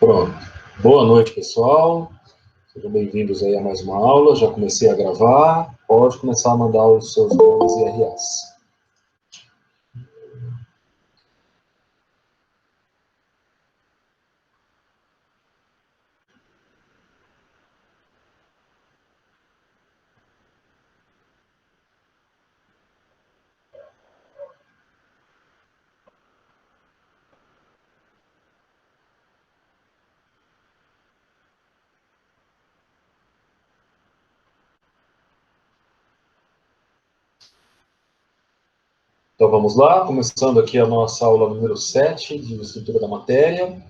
Pronto. Boa noite, pessoal. Sejam bem-vindos aí a mais uma aula. Já comecei a gravar. Pode começar a mandar os seus nomes e RAs. Então vamos lá, começando aqui a nossa aula número 7 de estrutura da matéria.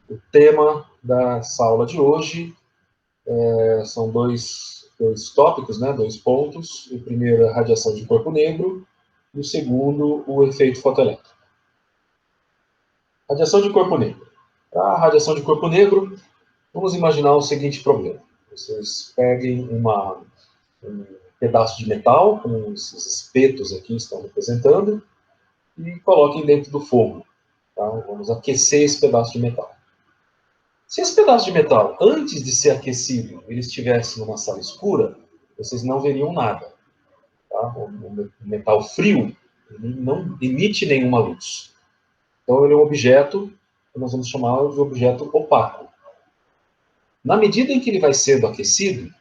O tema dessa aula de hoje são dois tópicos, né, dois pontos. O primeiro é a radiação de corpo negro e o segundo, o efeito fotoelétrico. Radiação de corpo negro. A radiação de corpo negro, vamos imaginar o seguinte problema. Vocês peguem um pedaço de metal, como esses espetos aqui estão representando, e coloquem dentro do fogo. Tá? Vamos aquecer esse pedaço de metal. Se esse pedaço de metal, antes de ser aquecido, ele estivesse numa sala escura, vocês não veriam nada. Tá? O metal frio, ele não emite nenhuma luz. Então, ele é um objeto que nós vamos chamar de objeto opaco. Na medida em que ele vai sendo aquecido,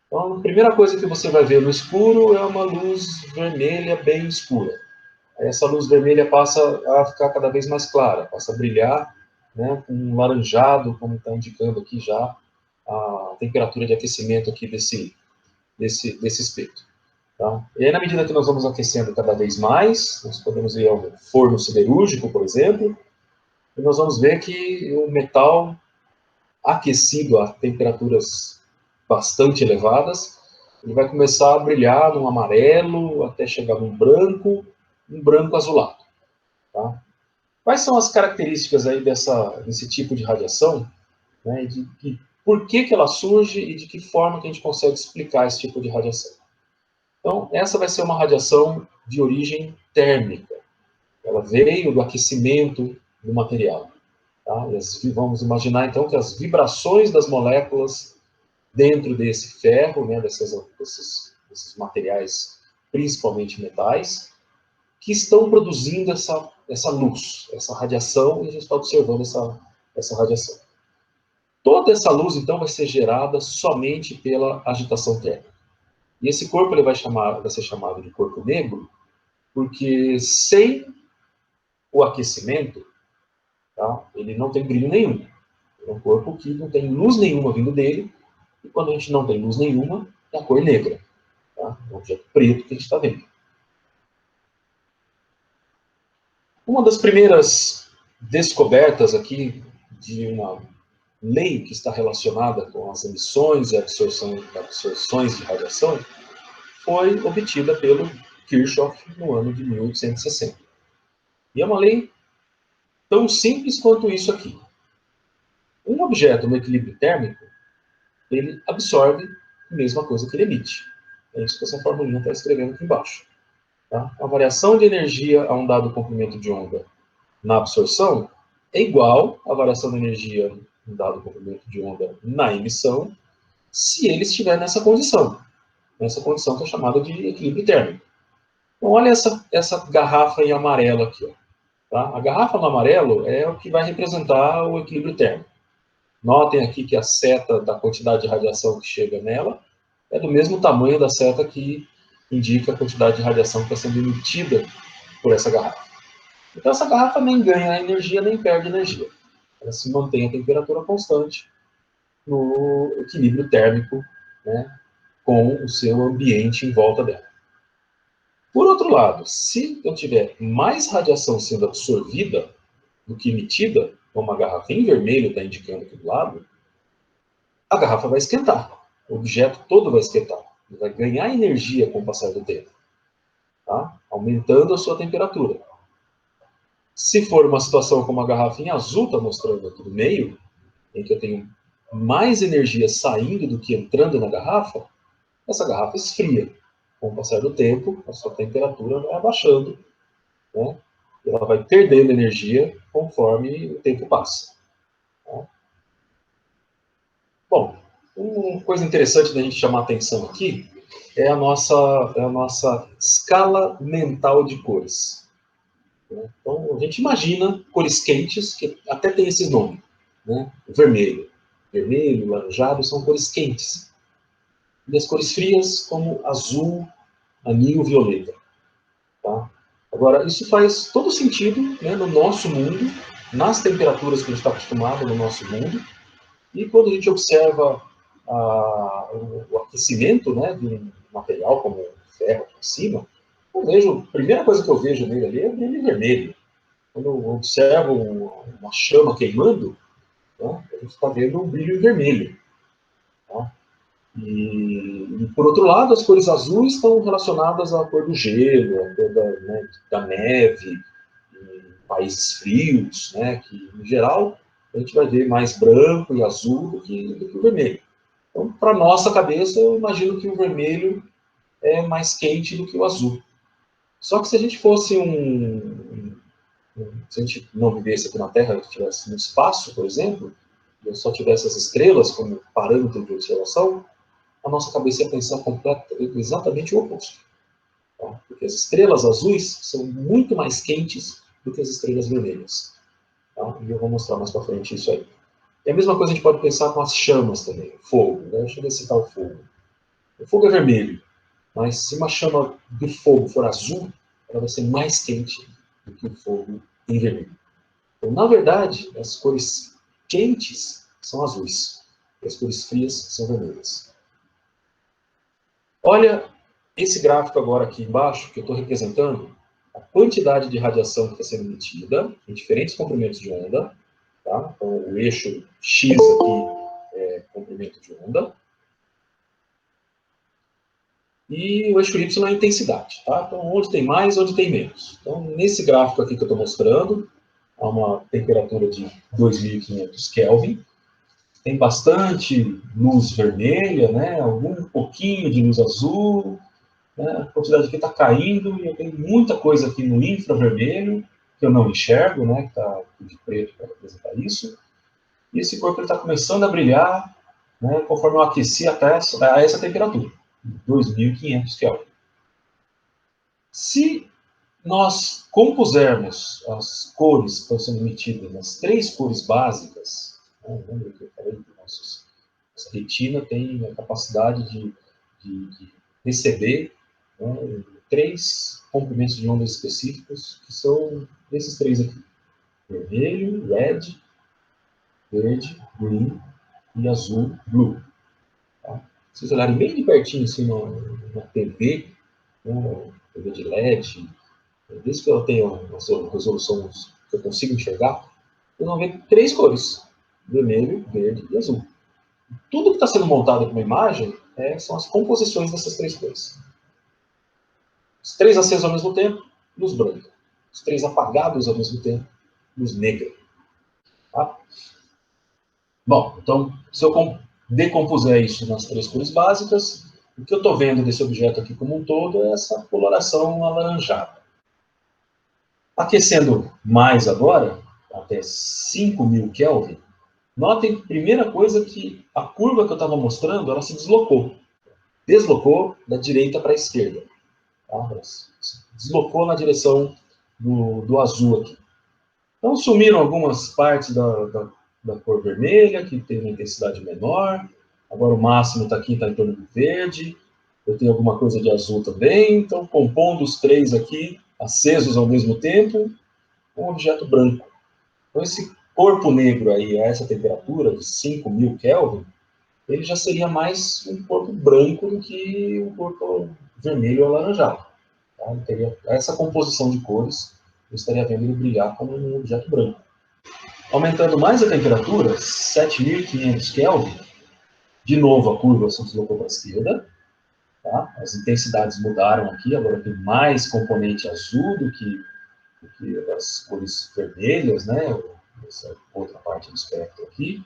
então, a primeira coisa que você vai ver no escuro é uma luz vermelha bem escura. Aí essa luz vermelha passa a ficar cada vez mais clara, passa a brilhar, né, com um laranjado, como está indicando aqui já a temperatura de aquecimento aqui desse espeto. Tá? E aí, na medida que nós vamos aquecendo cada vez mais, nós podemos ir ao forno siderúrgico, por exemplo, e nós vamos ver que o metal aquecido a temperaturas bastante elevadas, ele vai começar a brilhar num amarelo, até chegar num branco azulado. Tá? Quais são as características aí desse tipo de radiação, né, e por que ela surge e de que forma que a gente consegue explicar esse tipo de radiação? Então, essa vai ser uma radiação de origem térmica. Ela veio do aquecimento do material. Tá? Vamos imaginar, então, que as vibrações das moléculas dentro desse ferro, né, desses materiais, principalmente metais, que estão produzindo essa luz, essa radiação, e a gente está observando essa radiação. Toda essa luz, então, vai ser gerada somente pela agitação térmica. E esse corpo ele vai ser chamado de corpo negro, porque sem o aquecimento, tá, ele não tem brilho nenhum. É um corpo que não tem luz nenhuma vindo dele, e quando a gente não tem luz nenhuma, é a cor negra. Tá? É um objeto preto que a gente está vendo. Uma das primeiras descobertas aqui de uma lei que está relacionada com as emissões e absorções de radiação foi obtida pelo Kirchhoff no ano de 1860. E é uma lei tão simples quanto isso aqui. Um objeto no equilíbrio térmico, ele absorve a mesma coisa que ele emite. É isso que essa formulinha está escrevendo aqui embaixo. Tá? A variação de energia a um dado comprimento de onda na absorção é igual à variação de energia a um dado comprimento de onda na emissão, se ele estiver nessa condição que é chamada de equilíbrio térmico. Então, olha essa garrafa em amarelo aqui. Ó, tá? A garrafa no amarelo é o que vai representar o equilíbrio térmico. Notem aqui que a seta da quantidade de radiação que chega nela é do mesmo tamanho da seta que indica a quantidade de radiação que está sendo emitida por essa garrafa. Então, essa garrafa nem ganha energia, nem perde energia. Ela se mantém a temperatura constante no equilíbrio térmico, né, com o seu ambiente em volta dela. Por outro lado, se eu tiver mais radiação sendo absorvida do que emitida, como a garrafa em vermelho está indicando aqui do lado, a garrafa vai esquentar. O objeto todo vai esquentar. Ele vai ganhar energia com o passar do tempo, tá? Aumentando a sua temperatura. Se for uma situação como a garrafa em azul está mostrando aqui no meio, em que eu tenho mais energia saindo do que entrando na garrafa, essa garrafa esfria. Com o passar do tempo, a sua temperatura vai abaixando, né? E ela vai perdendo energia conforme o tempo passa. Tá? Bom, uma coisa interessante da gente chamar a atenção aqui é a nossa escala mental de cores. Então, a gente imagina cores quentes, que até tem esse nome, né? O vermelho. Vermelho, laranjado, são cores quentes. E as cores frias, como azul, aninho, violeta. Tá? Agora, isso faz todo sentido, né, no nosso mundo, nas temperaturas que a gente está acostumado no nosso mundo, e quando a gente observa o aquecimento, né, de um material como o ferro aqui em cima, a primeira coisa que eu vejo nele ali é o brilho vermelho. Quando eu observo uma chama queimando, né, a gente está vendo um brilho vermelho. Tá? E, por outro lado, as cores azuis estão relacionadas à cor do gelo, à cor da neve, em países frios, né, que, em geral, a gente vai ver mais branco e azul do que o vermelho. Então, para nossa cabeça, eu imagino que o vermelho é mais quente do que o azul. Só que se a gente fosse se a gente não vivesse aqui na Terra, estivesse no espaço, por exemplo, e eu só tivesse as estrelas como parâmetro de observação, a nossa cabeça ia pensar exatamente o oposto. Tá? Porque as estrelas azuis são muito mais quentes do que as estrelas vermelhas. Tá? E eu vou mostrar mais para frente isso aí. E a mesma coisa a gente pode pensar com as chamas também, o fogo. Né? Deixa eu citar o fogo. O fogo é vermelho, mas se uma chama do fogo for azul, ela vai ser mais quente do que o fogo em vermelho. Então, na verdade, as cores quentes são azuis, e as cores frias são vermelhas. Olha esse gráfico agora aqui embaixo, que eu estou representando a quantidade de radiação que está sendo emitida em diferentes comprimentos de onda. Tá? Então, o eixo X aqui é comprimento de onda. E o eixo Y é a intensidade. Tá? Então, onde tem mais, onde tem menos. Então, nesse gráfico aqui que eu estou mostrando, há uma temperatura de 2.500 Kelvin. Tem bastante luz vermelha, né? Algum pouquinho de luz azul. Né? A quantidade aqui está caindo e eu tenho muita coisa aqui no infravermelho que eu não enxergo, né? Que está de preto para representar isso. E esse corpo está começando a brilhar, né? Conforme eu aqueci até essa temperatura, 2.500 Kelvin. Se nós compusermos as cores que estão sendo emitidas nas três cores básicas, né? Lembra que eu falei que nossa retina tem a capacidade de receber, né, três comprimentos de ondas específicos, que são esses três aqui: vermelho, red, verde, green e azul, blue. Tá? Se vocês olharem bem de pertinho assim na TV, né, TV de LED, desde que eu tenho uma resolução que eu consigo enxergar, eu vou ver três cores: vermelho, verde e azul. Tudo que está sendo montado como imagem são as composições dessas três cores. Os três acesos ao mesmo tempo, luz branca. Os três apagados ao mesmo tempo, luz negra. Tá? Bom, então, se eu decompuser isso nas três cores básicas, o que eu estou vendo desse objeto aqui como um todo é essa coloração alaranjada. Aquecendo mais agora, até 5.000 Kelvin, notem, primeira coisa, que a curva que eu estava mostrando, ela se deslocou. Deslocou da direita para a esquerda. Tá? Deslocou na direção do azul aqui. Então, sumiram algumas partes da cor vermelha, que tem uma intensidade menor. Agora o máximo está aqui, está em torno do verde. Eu tenho alguma coisa de azul também. Então, compondo os três aqui, acesos ao mesmo tempo, um objeto branco. Então, esse corpo negro aí, a essa temperatura de 5.000 Kelvin, ele já seria mais um corpo branco do que um corpo vermelho ou alaranjado. Tá? Ele teria essa composição de cores, eu estaria vendo ele brilhar como um objeto branco. Aumentando mais a temperatura, 7.500 Kelvin, de novo a curva se deslocou para a esquerda. Tá? As intensidades mudaram aqui, agora tem mais componente azul do que as cores vermelhas, né? Essa outra parte do espectro aqui.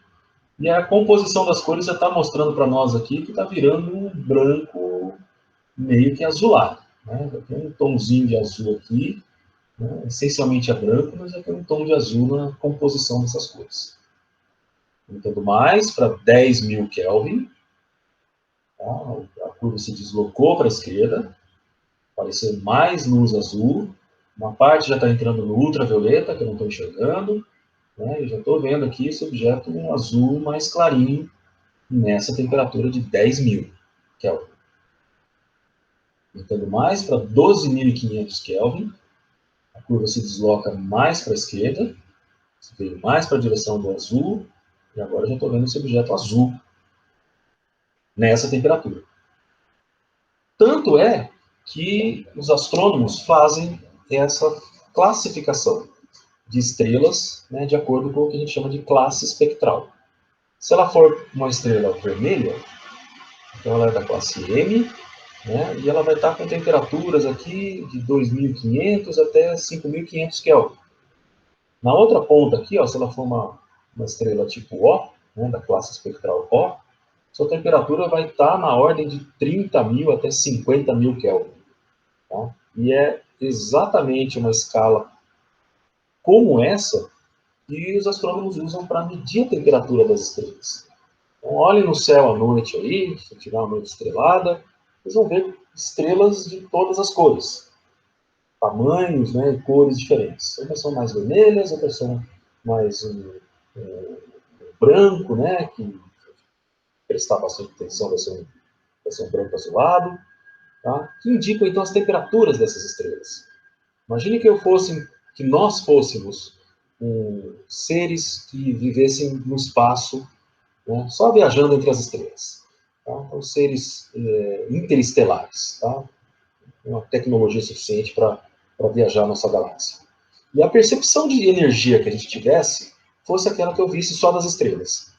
E a composição das cores já está mostrando para nós aqui que está virando um branco meio que azulado. Né? Já tem um tomzinho de azul aqui, né? Essencialmente é branco, mas já tem um tom de azul na composição dessas cores. Aumentando mais para 10.000 Kelvin. Tá? A curva se deslocou para a esquerda, apareceu mais luz azul. Uma parte já está entrando no ultravioleta, que eu não estou enxergando. Né? Eu já estou vendo aqui esse objeto em azul mais clarinho, nessa temperatura de 10.000 Kelvin. Aumentando mais para 12.500 Kelvin. A curva se desloca mais para a esquerda, veio mais para a direção do azul, e agora eu já estou vendo esse objeto azul nessa temperatura. Tanto é que os astrônomos fazem essa classificação de estrelas, né, de acordo com o que a gente chama de classe espectral. Se ela for uma estrela vermelha, então ela é da classe M, né, e ela vai estar com temperaturas aqui de 2.500 até 5.500 Kelvin. Na outra ponta aqui, ó, se ela for uma estrela tipo O, né, da classe espectral O, sua temperatura vai estar na ordem de 30.000 até 50.000 Kelvin. Tá? E é exatamente uma escala como essa que os astrônomos usam para medir a temperatura das estrelas. Então, olhem no céu à noite aí, se tiver uma noite estrelada, vocês vão ver estrelas de todas as cores, tamanhos, né, e cores diferentes. Umas são mais vermelhas, outras são mais branco, né, que prestar bastante atenção vai ser um branco azulado, tá? Que indicam então as temperaturas dessas estrelas. Imagine que nós fôssemos seres que vivessem no espaço, né, só viajando entre as estrelas. Tá? Então, seres interestelares, tá? Uma tecnologia suficiente para viajar a nossa galáxia. E a percepção de energia que a gente tivesse fosse aquela que eu visse só das estrelas.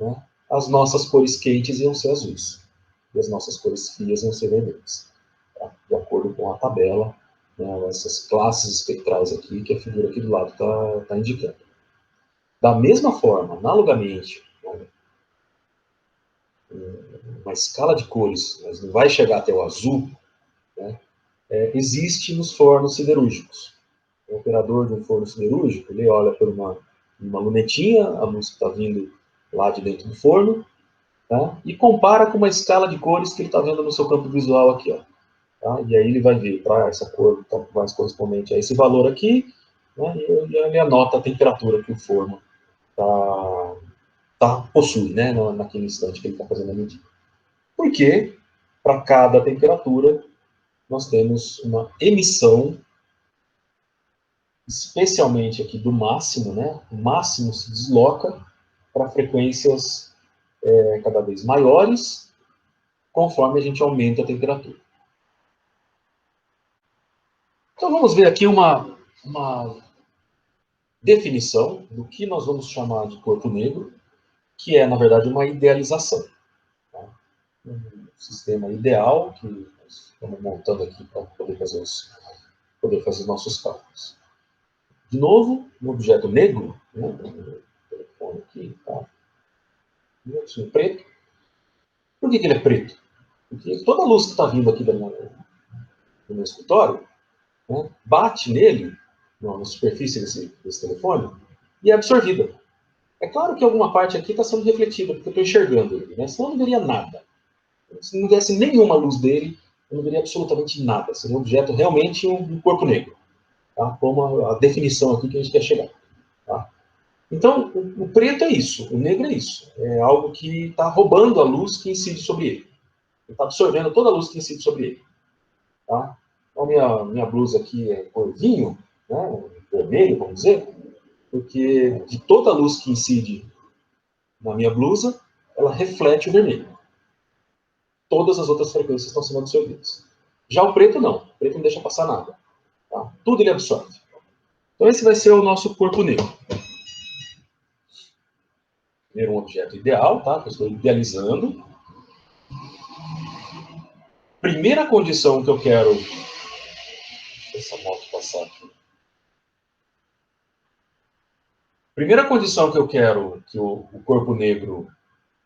Né? As nossas cores quentes iam ser azuis, e as nossas cores frias iam ser vermelhas. Tá? De acordo com a tabela, né, essas classes espectrais aqui, que a figura aqui do lado está indicando. Da mesma forma, analogamente, né, uma escala de cores, mas não vai chegar até o azul, né, existe nos fornos siderúrgicos. O operador de um forno siderúrgico, ele olha por uma lunetinha, a luz que está vindo lá de dentro do forno, tá? E compara com uma escala de cores que ele está vendo no seu campo visual aqui. Ó, tá? E aí ele vai ver, essa cor está mais correspondente a esse valor aqui, né? E ele anota a temperatura que o forno possui, né? Naquele instante que ele está fazendo a medida. Porque, para cada temperatura, nós temos uma emissão, especialmente aqui do máximo, né? O máximo se desloca para frequências cada vez maiores, conforme a gente aumenta a temperatura. Então vamos ver aqui uma definição do que nós vamos chamar de corpo negro, que é, na verdade, uma idealização. Tá? Um sistema ideal que nós estamos montando aqui para poder fazer os nossos cálculos. De novo, um objeto negro, né? O telefone aqui, tá? Um preto. Por que ele é preto? Porque toda a luz que está vindo aqui do meu escritório, né, bate nele, na superfície desse telefone, e é absorvida. É claro que alguma parte aqui está sendo refletida, porque eu estou enxergando ele, né? Senão eu não veria nada. Se não viesse nenhuma luz dele, eu não veria absolutamente nada. Seria um objeto realmente um corpo negro. Tá? Como a definição aqui que a gente quer chegar. Tá? Então, o preto é isso, o negro é isso. É algo que está roubando a luz que incide sobre ele. Ele está absorvendo toda a luz que incide sobre ele. Tá? Então, minha blusa aqui é cor vinho, né? Vermelho, vamos dizer, porque de toda a luz que incide na minha blusa, ela reflete o vermelho. Todas as outras frequências estão sendo absorvidas. Já o preto não. O preto não deixa passar nada. Tá? Tudo ele absorve. Então esse vai ser o nosso corpo negro. Primeiro um objeto ideal, tá? Que eu estou idealizando. Primeira condição que eu quero... Deixa essa moto passar aqui. Primeira condição que eu quero que o corpo negro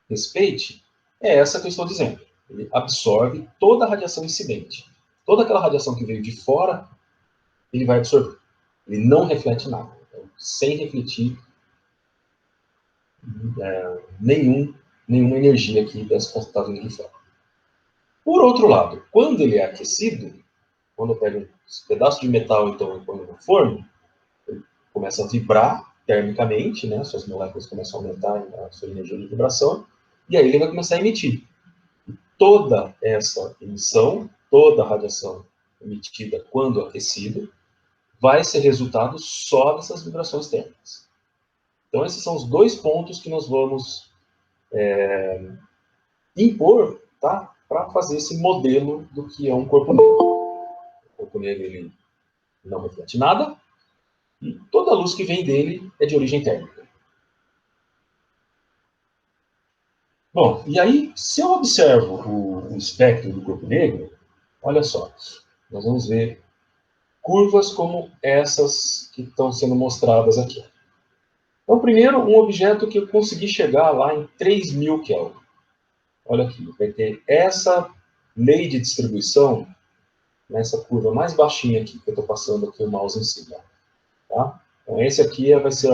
respeite é essa que eu estou dizendo. Ele absorve toda a radiação incidente. Toda aquela radiação que veio de fora, ele vai absorver. Ele não reflete nada. Então, sem refletir, nenhuma energia aqui dessa que está vindo de fora. Por outro lado, quando ele é aquecido, quando eu pego esse pedaço de metal então, e ponho no forno, ele começa a vibrar termicamente, né? Suas moléculas começam a aumentar a sua energia de vibração, e aí ele vai começar a emitir. Toda essa emissão, toda a radiação emitida quando aquecido, vai ser resultado só dessas vibrações térmicas. Então, esses são os dois pontos que nós vamos impor, tá? Para fazer esse modelo do que é um corpo negro. O corpo negro ele não reflete nada, e toda a luz que vem dele é de origem térmica. Bom, e aí, se eu observo o espectro do corpo negro, olha só, nós vamos ver curvas como essas que estão sendo mostradas aqui. Então, primeiro, um objeto que eu consegui chegar lá em 3.000 Kelvin. Olha aqui, vai ter essa lei de distribuição nessa curva mais baixinha aqui, que eu estou passando aqui o mouse em cima. Tá? Então, esse aqui vai ser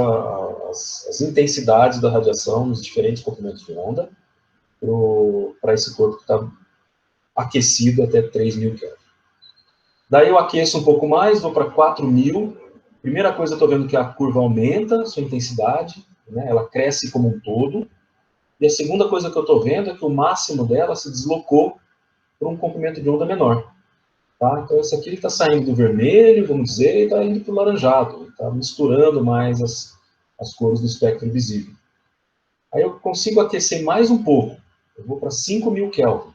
as intensidades da radiação nos diferentes comprimentos de onda para esse corpo que está aquecido até 3.000 Kelvin. Daí eu aqueço um pouco mais, vou para 4.000. Primeira coisa, eu estou vendo que a curva aumenta sua intensidade, né? Ela cresce como um todo. E a segunda coisa que eu estou vendo é que o máximo dela se deslocou para um comprimento de onda menor. Tá? Então, esse aqui está saindo do vermelho, vamos dizer, e está indo para o laranjado. Está misturando mais as cores do espectro visível. Aí eu consigo aquecer mais um pouco. Eu vou para 5.000 Kelvin.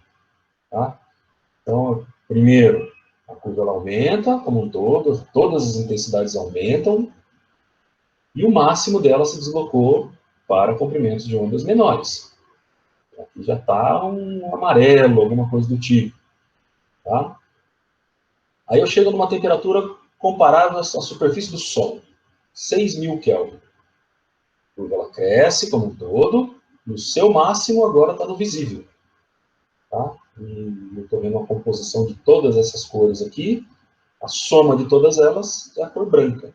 Tá? Então, primeiro, a curva ela aumenta como um todo, todas as intensidades aumentam, e o máximo dela se deslocou para comprimentos de ondas menores. Aqui já está um amarelo, alguma coisa do tipo. Tá? Aí eu chego numa temperatura comparável à superfície do Sol, 6.000 Kelvin. A curva ela cresce como um todo, e o seu máximo agora está no visível. Tá? E eu estou vendo a composição de todas essas cores aqui, a soma de todas elas é a cor branca.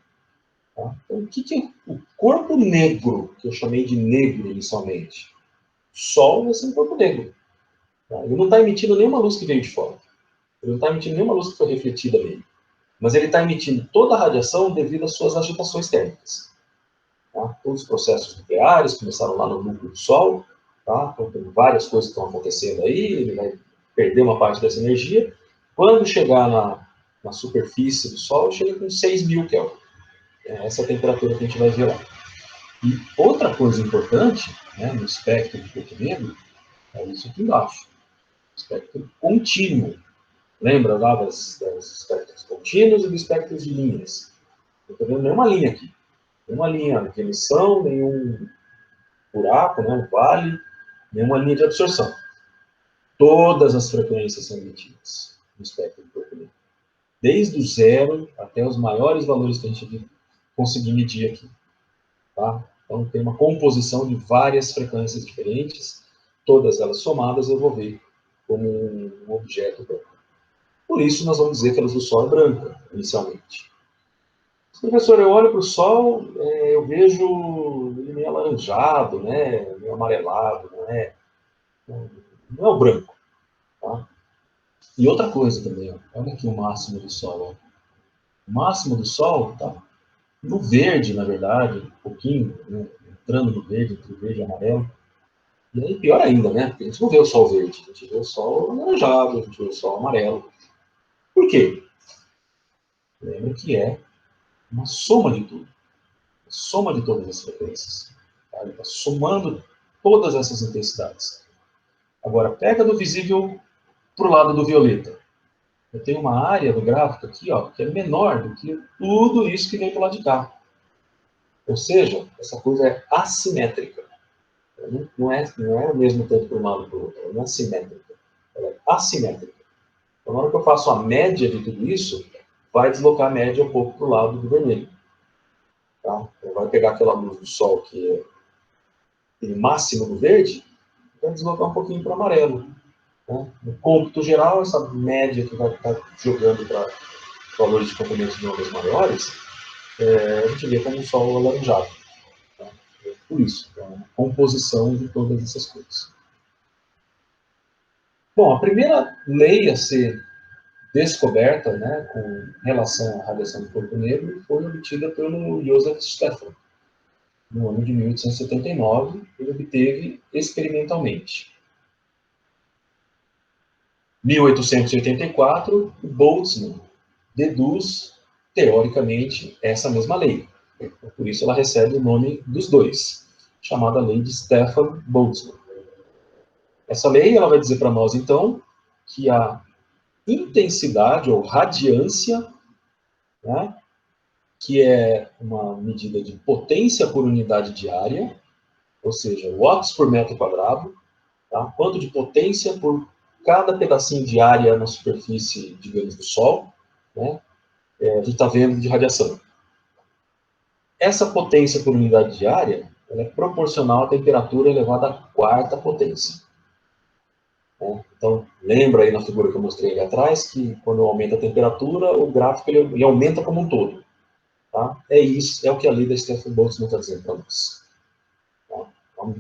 Tá? Então, o que é o corpo negro, que eu chamei de negro inicialmente? O Sol vai ser um corpo negro. Tá? Ele não está emitindo nenhuma luz que veio de fora. Ele não está emitindo nenhuma luz que foi refletida nele. Mas ele está emitindo toda a radiação devido às suas agitações térmicas. Tá? Todos os processos nucleares começaram lá no núcleo do Sol. Tá? Então, tem várias coisas que estão acontecendo aí. Ele vai perder uma parte dessa energia. Quando chegar na superfície do Sol, chega com 6.000 Kelvin. Essa é a temperatura que a gente vai ver lá. E outra coisa importante, né, no espectro do corpo negro, é isso aqui embaixo. Espectro contínuo. Lembra lá dos espectros contínuos e dos espectros de linhas? Não estou vendo nenhuma linha aqui. Nenhuma linha de emissão, nenhum buraco, né, um vale, nenhuma linha de absorção. Todas as frequências são emitidas no espectro do corpo negro. Desde o zero até os maiores valores que a gente conseguir medir aqui. Tá? Então, tem uma composição de várias frequências diferentes, todas elas somadas eu vou ver como um objeto branco. Por isso, nós vamos dizer que a luz do Sol é branca, inicialmente. Professor, eu olho para o Sol, eu vejo ele meio alaranjado, né, meio amarelado, não é o branco. Tá? E outra coisa também, ó, olha aqui o máximo do Sol. Ó. O máximo do Sol está no verde, na verdade, um pouquinho, né, entrando no verde, entre o verde e o amarelo. E aí, pior ainda, né? Porque a gente não vê o Sol verde, a gente vê o Sol alaranjado, a gente vê o Sol amarelo. Por quê? Lembra que é uma soma de tudo. A soma de todas as frequências. Tá? Ele está somando todas essas intensidades. Agora, pega do visível para o lado do violeta. Eu tenho uma área do gráfico aqui, ó, que é menor do que tudo isso que vem para o lado de cá. Ou seja, essa coisa é assimétrica. Não é o mesmo tanto para um lado e para o outro. Ela não é simétrica. Ela é assimétrica. Então, na hora que eu faço a média de tudo isso, vai deslocar a média um pouco para o lado do vermelho. Tá? Então, vai pegar aquela luz do Sol que é o máximo do verde, vai deslocar um pouquinho para o amarelo. Né? No cômputo geral, essa média que vai estar jogando para valores de comprimentos de ondas maiores, a gente vê como um Sol alaranjado. Tá? por isso, é uma composição de todas essas coisas. Bom, a primeira lei a ser descoberta, né, com relação à radiação do corpo negro foi obtida pelo Joseph Stefan. No ano de 1879, ele obteve experimentalmente. Em 1884, Boltzmann deduz, teoricamente, essa mesma lei. Por isso ela recebe o nome dos dois, chamada Lei de Stefan-Boltzmann. Essa lei ela vai dizer para nós, então, que a intensidade ou radiância, né, que é uma medida de potência por unidade de área, ou seja, watts por metro quadrado, tá? Quanto de potência por cada pedacinho de área na superfície, digamos, do Sol, né? A gente está vendo de radiação. Essa potência por unidade de área ela é proporcional à temperatura elevada à quarta potência. Né? Então, lembra aí na figura que eu mostrei ali atrás, que quando aumenta a temperatura, o gráfico ele aumenta como um todo. Tá? É isso, é o que a lei da Stefan-Boltzmann está dizendo para nós. Tá?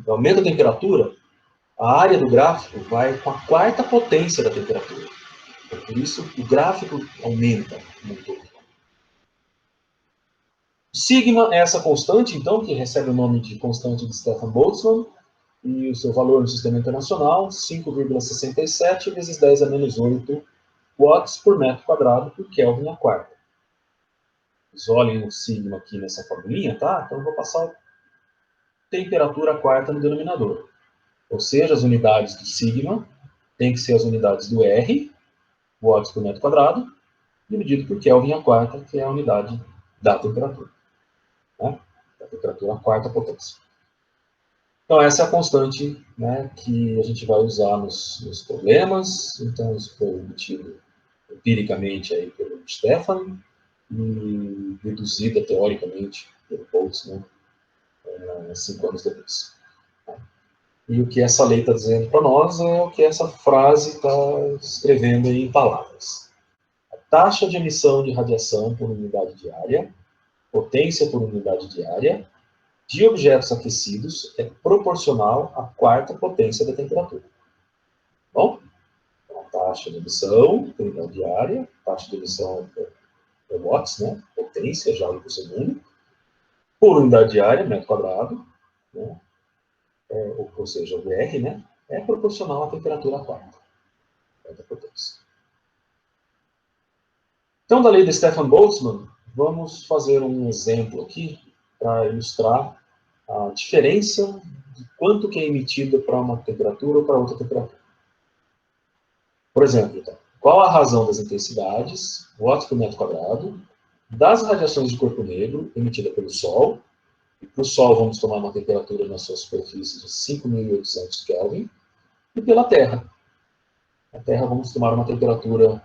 Aumenta a temperatura, a área do gráfico vai com a quarta potência da temperatura. Por isso, o gráfico aumenta como um todo. Sigma é essa constante, então, que recebe o nome de constante de Stefan-Boltzmann, e o seu valor no sistema internacional, 5,67 vezes 10 a menos 8 watts por metro quadrado por Kelvin a quarta. Vocês olhem o sigma aqui nessa formulinha, tá? Então eu vou passar temperatura a quarta no denominador. Ou seja, as unidades do sigma têm que ser as unidades do R, watts por metro quadrado, dividido por Kelvin a quarta, que é a unidade da temperatura. Né? Da temperatura a quarta potência. Então, essa é a constante, né, que a gente vai usar nos problemas. Então, isso foi obtido empiricamente aí pelo Stefan e deduzida teoricamente pelo Boltzmann 5 anos depois. E o que essa lei está dizendo para nós é o que essa frase está escrevendo aí em palavras. A taxa de emissão de radiação por unidade de área, potência por unidade de área, de objetos aquecidos é proporcional à quarta potência da temperatura. Bom? Então, a taxa de emissão por unidade de área, taxa de emissão é watts, né? Potência, joule por segundo, por unidade de área, metro quadrado, né? Ou seja, o R, né? É proporcional à temperatura quarta potência. Então, da lei de Stefan-Boltzmann, vamos fazer um exemplo aqui para ilustrar a diferença de quanto que é emitido para uma temperatura ou para outra temperatura. Por exemplo, então, qual a razão das intensidades, watts por metro quadrado, das radiações de corpo negro emitida pelo Sol, e para o Sol vamos tomar uma temperatura na sua superfície de 5.800 Kelvin, e pela Terra. A Terra vamos tomar uma temperatura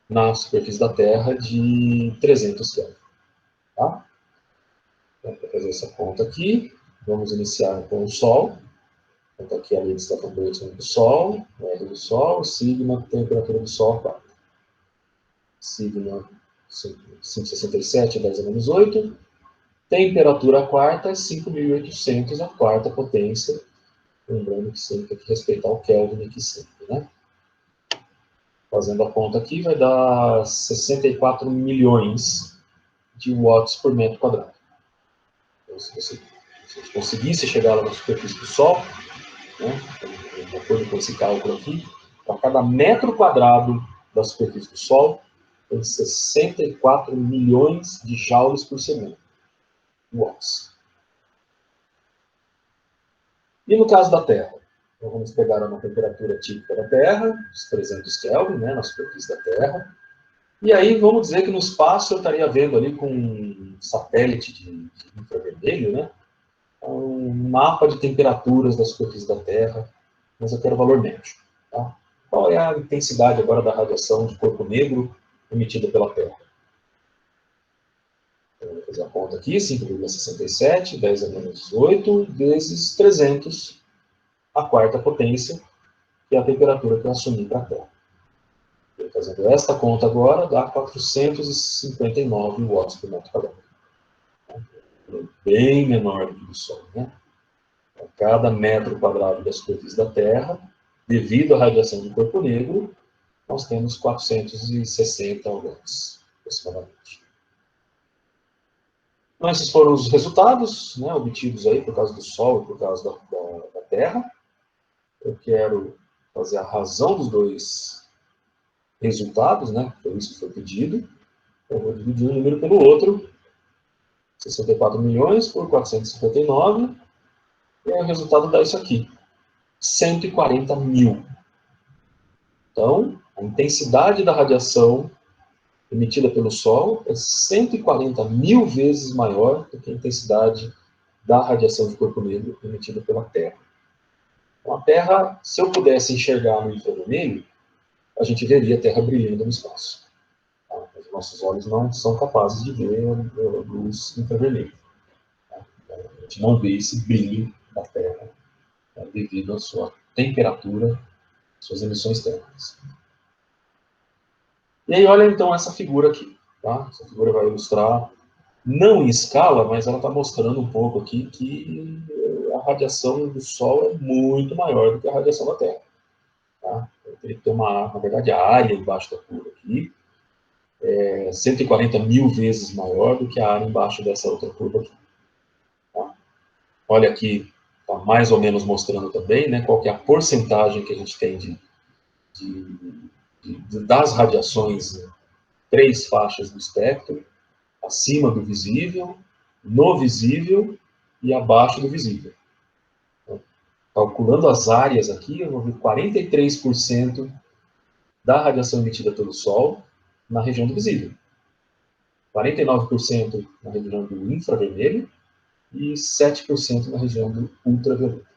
na superfície da Terra de 300 Kelvin. Tá? Então, para fazer essa conta aqui, vamos iniciar com o Sol. Então, aqui a lei de Stefan-Boltzmann do Sol, o R do Sol, sigma, temperatura do Sol, 4. Sigma 5,67, 10 a menos 8. Temperatura quarta, 5.800, a quarta potência. Lembrando que sempre tem que respeitar o Kelvin aqui sempre, né? Fazendo a conta aqui, vai dar 64 milhões de watts por metro quadrado. Então, se você conseguisse chegar lá na superfície do Sol, né, de acordo com esse cálculo aqui, para cada metro quadrado da superfície do Sol, tem 64 milhões de joules por segundo. Watts. E no caso da Terra? Então, vamos pegar uma temperatura típica da Terra, os 300 Kelvin, né, na superfície da Terra. E aí, vamos dizer que no espaço eu estaria vendo ali com um satélite de infravermelho, né, um mapa de temperaturas da superfície da Terra, mas eu quero o valor médio. Tá? Qual é a intensidade agora da radiação de corpo negro emitida pela Terra? Eu vou fazer a conta aqui, 5,67, 10 a menos 8, vezes 300, a quarta potência, que é a temperatura que eu assumi para a Terra. Eu fazendo esta conta agora, dá 459 watts por metro quadrado. Bem menor do que o Sol, né? A cada metro quadrado da superfície da Terra, devido à radiação do corpo negro, nós temos 460 watts, aproximadamente. Então, esses foram os resultados, né, obtidos aí por causa do Sol e por causa da Terra. Eu quero fazer a razão dos dois resultados, né? Foi isso que foi pedido. Eu vou dividir um número pelo outro. 64 milhões por 459. E aí o resultado dá isso aqui. 140 mil. Então, a intensidade da radiação emitida pelo Sol é 140 mil vezes maior do que a intensidade da radiação de corpo negro emitida pela Terra. Então, a Terra, se eu pudesse enxergar no infravermelho, a gente veria a Terra brilhando no espaço. Tá? Os nossos olhos não são capazes de ver a luz infravermelha. Tá? Então, a gente não vê esse brilho da Terra, tá? Devido à sua temperatura, suas emissões térmicas. E aí, olha então essa figura aqui. Tá? Essa figura vai ilustrar, não em escala, mas ela está mostrando um pouco aqui que a radiação do Sol é muito maior do que a radiação da Terra. Tá? Eu teria que ter na verdade, a área embaixo da curva aqui é 140 mil vezes maior do que a área embaixo dessa outra curva aqui. Tá? Olha aqui, está mais ou menos mostrando também, né, qual que é a porcentagem que a gente tem das radiações, 3 faixas do espectro, acima do visível, no visível e abaixo do visível. Então, calculando as áreas aqui, eu vou ver 43% da radiação emitida pelo Sol na região do visível, 49% na região do infravermelho e 7% na região do ultravioleta.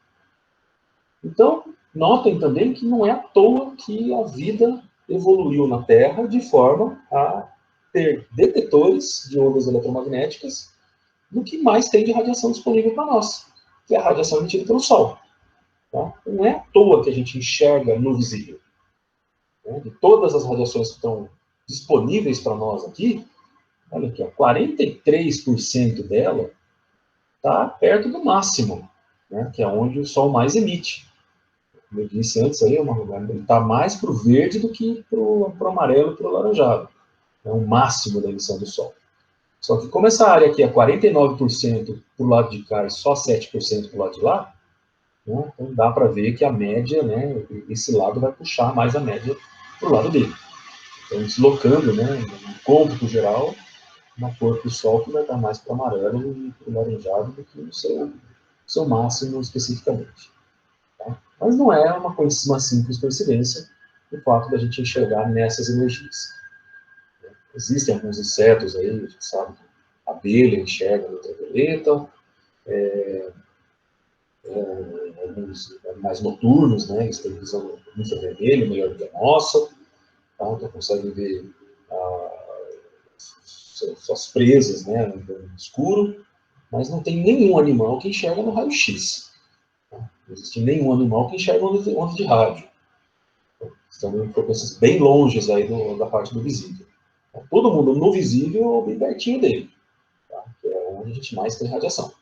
Então, notem também que não é à toa que a vida evoluiu na Terra de forma a ter detetores de ondas eletromagnéticas do que mais tem de radiação disponível para nós, que é a radiação emitida pelo Sol. Tá? Não é à toa que a gente enxerga no visível. Né? De todas as radiações que estão disponíveis para nós aqui, olha aqui, 43% dela está perto do máximo, né? Que é onde o Sol mais emite. Como eu disse antes, aí, ele está mais para o verde do que para o amarelo e para o laranjado. É o máximo da emissão do Sol. Só que como essa área aqui é 49% para o lado de cá e só 7% para o lado de lá, né, então dá para ver que a média, né, esse lado vai puxar mais a média para o lado dele. Então, deslocando, né, no cômputo geral, na cor do Sol que vai estar mais para o amarelo e para o laranjado do que no seu máximo especificamente. Tá? Mas não é uma simples coincidência o fato da gente enxergar nessas energias. Existem alguns insetos aí, a gente sabe que a abelha enxerga no ultravioleta, alguns animais noturnos, né, eles têm visão infravermelho melhor do que a nossa, tá? Então conseguem ver suas presas, né, no escuro, mas não tem nenhum animal que enxerga no raio-x. Tá? Não existe nenhum animal que enxerga ondas de rádio. Estão em frequências bem longes aí da parte do visível. Tá? Todo mundo no visível ou bem pertinho dele, tá? Que é onde a gente mais tem radiação.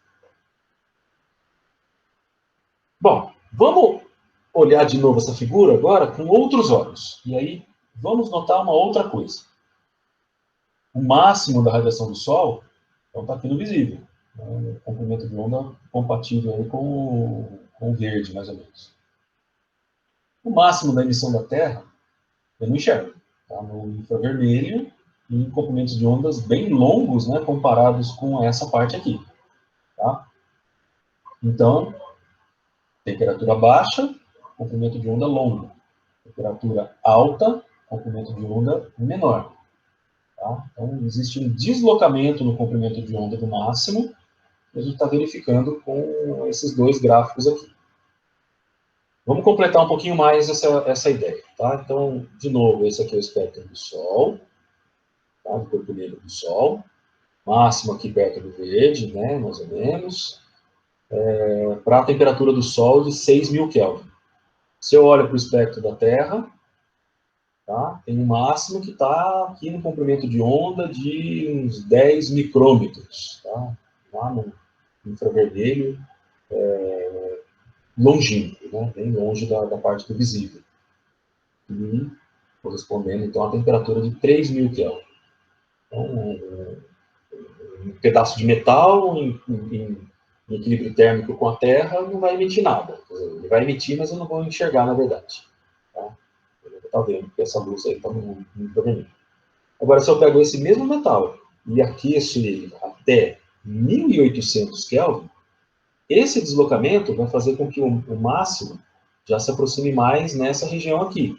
Bom, vamos olhar de novo essa figura agora com outros olhos. E aí vamos notar uma outra coisa. O máximo da radiação do Sol está aqui no visível. Né? O comprimento de onda compatível aí com o verde, mais ou menos. O máximo da emissão da Terra, eu não enxergo. Está no infravermelho e em comprimentos de ondas bem longos, né, comparados com essa parte aqui. Tá? Então, temperatura baixa, comprimento de onda longo. Temperatura alta, comprimento de onda menor. Tá? Então, existe um deslocamento no comprimento de onda do máximo, que a gente está verificando com esses dois gráficos aqui. Vamos completar um pouquinho mais essa ideia. Tá? Então, de novo, esse aqui é o espectro do Sol, tá? Do corpo negro do Sol. Máximo aqui perto do verde, né? Mais ou menos. Para a temperatura do Sol de 6.000 Kelvin. Se eu olho para o espectro da Terra, tá? Tem um máximo que está aqui no comprimento de onda de uns 10 micrômetros. Tá? Lá no infravermelho, longínquo, né? Bem longe da parte do visível. E correspondendo, então, a temperatura de 3.000 Kelvin. Então, um pedaço de metal em equilíbrio térmico com a Terra não vai emitir nada. Ele vai emitir, mas eu não vou enxergar, na verdade. Tá? Está vendo que essa luz aí está no infravermelho. Agora, se eu pego esse mesmo metal e aqueço ele até 1.800 Kelvin, esse deslocamento vai fazer com que o máximo já se aproxime mais nessa região aqui.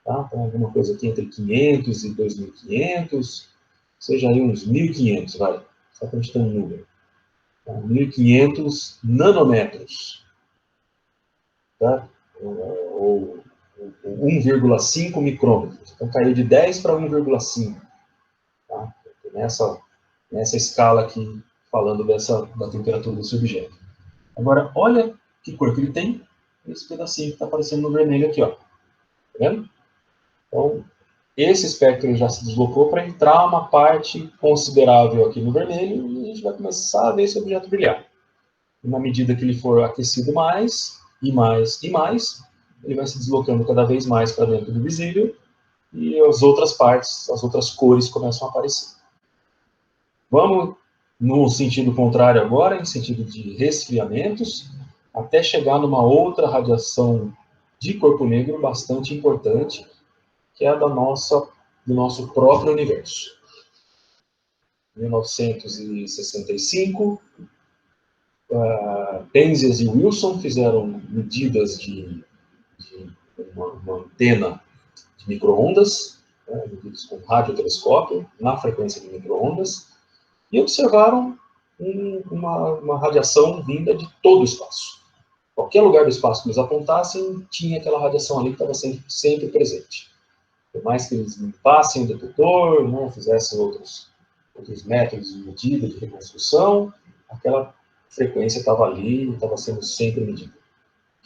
Tá? Então, alguma coisa aqui entre 500 e 2.500, seja aí uns 1.500, vai. Só para a gente ter um número. 1.500 nanômetros. Tá? Ou 1,5 micrômetros. Então, caiu de 10 para 1,5. Tá? Nessa escala aqui, falando da temperatura desse objeto. Agora, olha que cor que ele tem. Esse pedacinho que está aparecendo no vermelho aqui. Ó. Tá vendo? Então, esse espectro já se deslocou para entrar uma parte considerável aqui no vermelho e a gente vai começar a ver esse objeto brilhar. E na medida que ele for aquecido mais, e mais, e mais, ele vai se deslocando cada vez mais para dentro do visível e as outras partes, as outras cores começam a aparecer. Vamos no sentido contrário agora, em sentido de resfriamentos, até chegar numa outra radiação de corpo negro bastante importante, que é do nosso próprio universo. Em 1965, Penzias e Wilson fizeram medidas de uma antena de micro-ondas, né, medidas com radiotelescópio, na frequência de micro-ondas, e observaram uma radiação vinda de todo o espaço. Qualquer lugar do espaço que eles apontassem, tinha aquela radiação ali que estava sempre presente. Por mais que eles limpassem o detetor, né, fizessem outros métodos de medida, de reconstrução, aquela frequência estava ali e estava sendo sempre medida.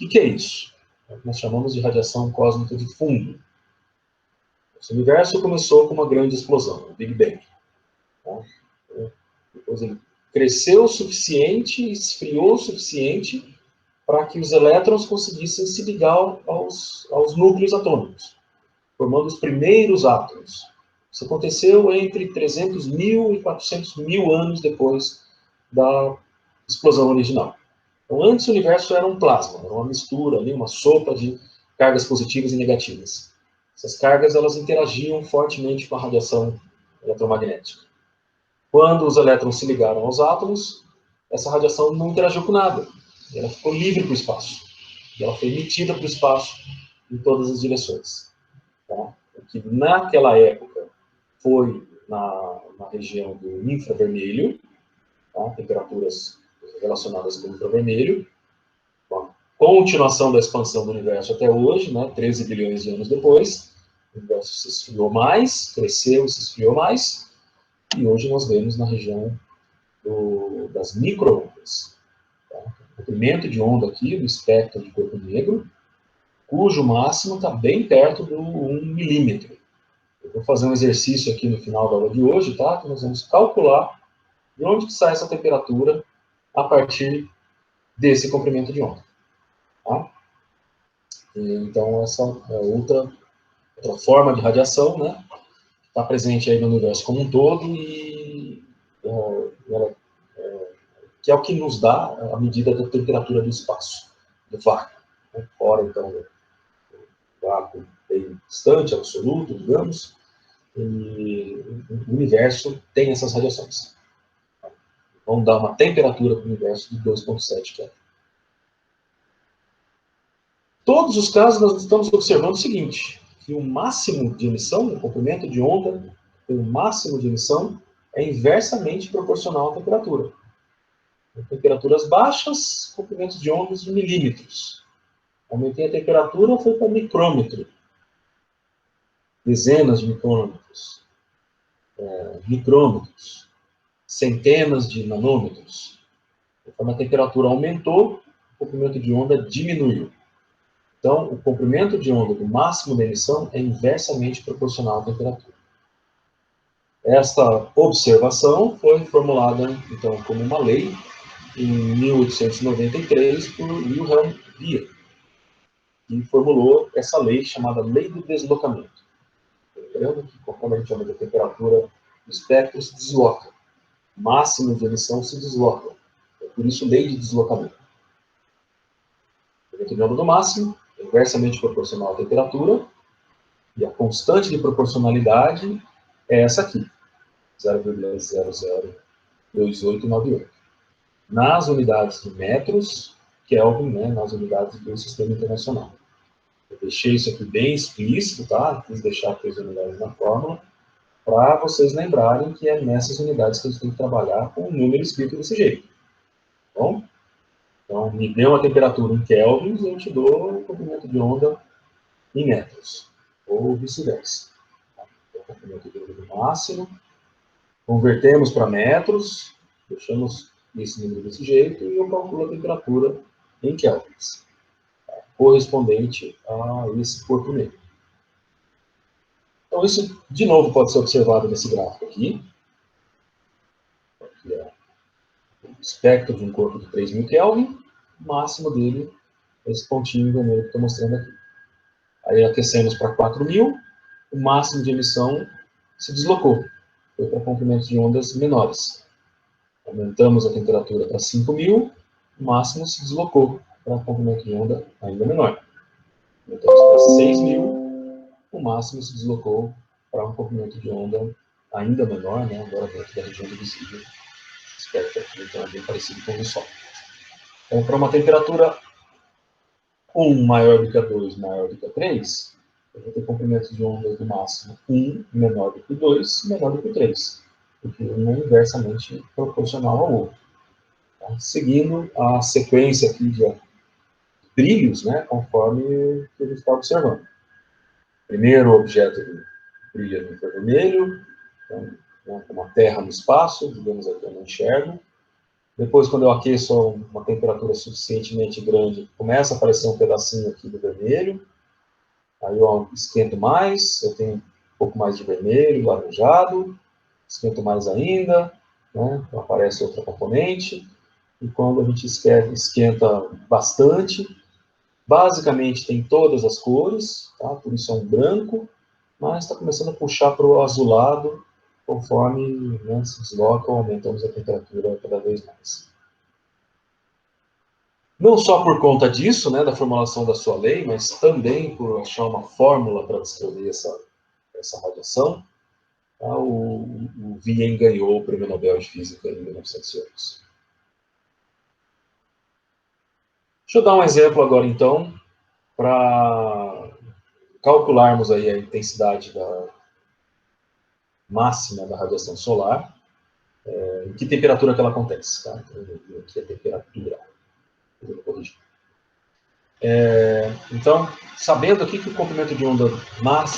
O que é isso? É o que nós chamamos de radiação cósmica de fundo. Esse universo começou com uma grande explosão, o Big Bang. Tá? Depois ele cresceu o suficiente, esfriou o suficiente para que os elétrons conseguissem se ligar aos núcleos atômicos, formando os primeiros átomos. Isso aconteceu entre 300 mil e 400 mil anos depois da explosão original. Então, antes o universo era um plasma, era uma mistura, ali, uma sopa de cargas positivas e negativas. Essas cargas elas interagiam fortemente com a radiação eletromagnética. Quando os elétrons se ligaram aos átomos, essa radiação não interagiu com nada. Ela ficou livre para o espaço. E ela foi emitida para o espaço em todas as direções. Tá? O que naquela época foi na região do infravermelho, tá? Temperaturas relacionadas com o infravermelho, a continuação da expansão do universo até hoje, né? 13 bilhões de anos depois, o universo se esfriou mais, cresceu e se esfriou mais, e hoje nós vemos na região das micro-ondas. Tá? O comprimento de onda aqui do espectro de corpo negro, cujo máximo está bem perto do 1 milímetro. Eu vou fazer um exercício aqui no final da aula de hoje, tá? Que nós vamos calcular de onde que sai essa temperatura a partir desse comprimento de onda. Tá? Então, essa é outra forma de radiação, né? Está presente aí no universo como um todo e ela, que é o que nos dá a medida da temperatura do espaço, do vácuo. Né? Fora, então, do vácuo bem distante, absoluto, digamos, e o universo tem essas radiações. Vão dar uma temperatura para o universo de 2,7 Kelvin. Todos os casos nós estamos observando o seguinte, que o máximo de emissão, o comprimento de onda, o máximo de emissão é inversamente proporcional à temperatura. Em temperaturas baixas, comprimentos de ondas de milímetros. Aumentei a temperatura, foi para micrômetro. Dezenas de micrômetros. Micrômetros. Centenas de nanômetros. Quando a temperatura aumentou, o comprimento de onda diminuiu. Então, o comprimento de onda do máximo da emissão é inversamente proporcional à temperatura. Esta observação foi formulada, então, como uma lei em 1893 por Wilhelm Wien, que formulou essa lei chamada Lei do Deslocamento. Lembrando que conforme a gente aumenta a temperatura, o espectro se desloca. Máximo de emissão se desloca. É por isso, lei de deslocamento. O comprimento de onda do máximo é inversamente proporcional à temperatura, e a constante de proporcionalidade é essa aqui, 0,002898. Nas unidades de metros, Kelvin, né, nas unidades do Sistema Internacional. Eu deixei isso aqui bem explícito, tá? Quis deixar as unidades na fórmula, para vocês lembrarem que é nessas unidades que a gente tem que trabalhar com o número escrito desse jeito. Tá bom? Então, me dê uma temperatura em kelvins, eu te dou o comprimento de onda em metros, ou vice-versa. O comprimento de onda do máximo, convertemos para metros, deixamos esse número desse jeito, e eu calculo a temperatura em kelvins, correspondente a esse corpo negro. Então, isso, de novo, pode ser observado nesse gráfico aqui. Aqui é o espectro de um corpo de 3.000 Kelvin, o máximo dele é esse pontinho vermelho que estou mostrando aqui. Aí aquecemos para 4.000, o máximo de emissão se deslocou, foi para comprimentos de ondas menores. Aumentamos a temperatura para 5.000, o máximo se deslocou para comprimento de onda ainda menor. Aumentamos para 6.000, o máximo se deslocou para um comprimento de onda ainda menor, né, agora dentro da região do visível. O espectro aqui então é bem parecido com o do Sol. Então, para uma temperatura 1 maior do que a 2 maior do que a 3, eu vou ter comprimento de ondas do máximo 1 menor do que o 2 menor do que o 3, porque um é inversamente proporcional ao outro. Tá? Seguindo a sequência aqui de brilhos, né, conforme que a gente está observando. Primeiro, o objeto brilha no infravermelho, então, uma terra no espaço, digamos aqui, eu não enxergo. Depois, quando eu aqueço a uma temperatura suficientemente grande, começa a aparecer um pedacinho aqui do vermelho. Aí eu esquento mais, eu tenho um pouco mais de vermelho, laranjado. Esquento mais ainda, né? Então aparece outra componente. E quando a gente esquenta bastante, basicamente tem todas as cores, tá? Por isso é um branco, mas está começando a puxar para o azulado, conforme, né, se desloca ou aumentamos a temperatura cada vez mais. Não só por conta disso, né, da formulação da sua lei, mas também por achar uma fórmula para descrever essa radiação, tá? O Wien ganhou o Prêmio Nobel de Física em 1911. Deixa eu dar um exemplo agora, então, para calcularmos aí a intensidade máxima da radiação solar, em que temperatura que ela acontece. Tá? Então, aqui é a temperatura. Eu vou corrigir. Então, sabendo aqui que o comprimento de onda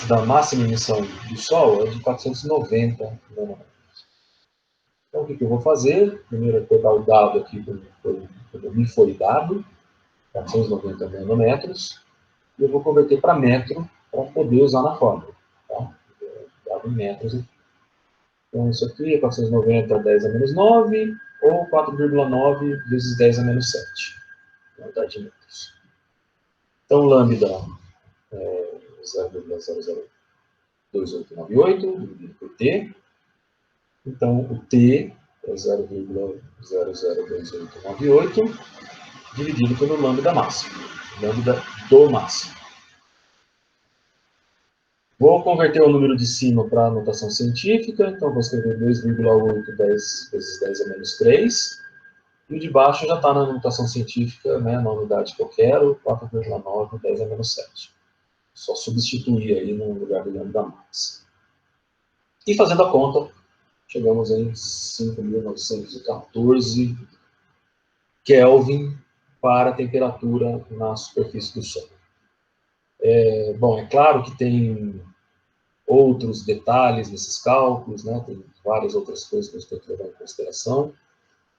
da máxima emissão do Sol é de 490 nanômetros. Então, o que eu vou fazer? Primeiro, eu vou pegar o dado aqui, quando me foi dado, 490 nanômetros, e eu vou converter para metro, para poder usar na fórmula. Tá? Dado em metros aqui. Então, isso aqui é 490 10 a menos 9, ou 4,9 vezes 10 a menos 7. Unidade de metros. Então, lambda é 0,002898 dividido por T. Então, o T é 0,002898 dividido pelo lambda máximo. Lambda do máximo. Vou converter o número de cima para a notação científica. Então, vou escrever 2,8 10 vezes 10 a menos 3. E o de baixo já está na notação científica, né, na unidade que eu quero, 4,9 10 a menos 7. Só substituir aí no lugar do lambda max. E fazendo a conta, chegamos em 5.914 Kelvin para a temperatura na superfície do Sol. Bom, é claro que tem outros detalhes nesses cálculos, né? Tem várias outras coisas que a gente tem que levar em consideração,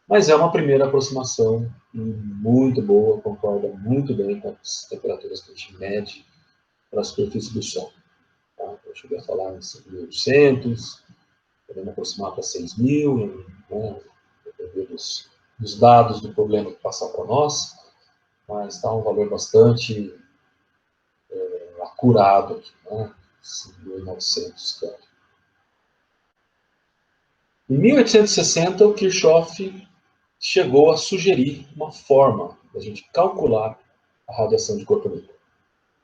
mas é uma primeira aproximação muito boa, concorda muito bem com as temperaturas que a gente mede para a superfície do Sol. Tá? Eu cheguei a falar em 5.800, podemos aproximar para 6.000, né? Depender dos os dados do problema que passar para nós, mas está um valor bastante acurado aqui, né? 5.900 kelvin. Em 1860, o Kirchhoff chegou a sugerir uma forma da gente calcular a radiação de corpo negro.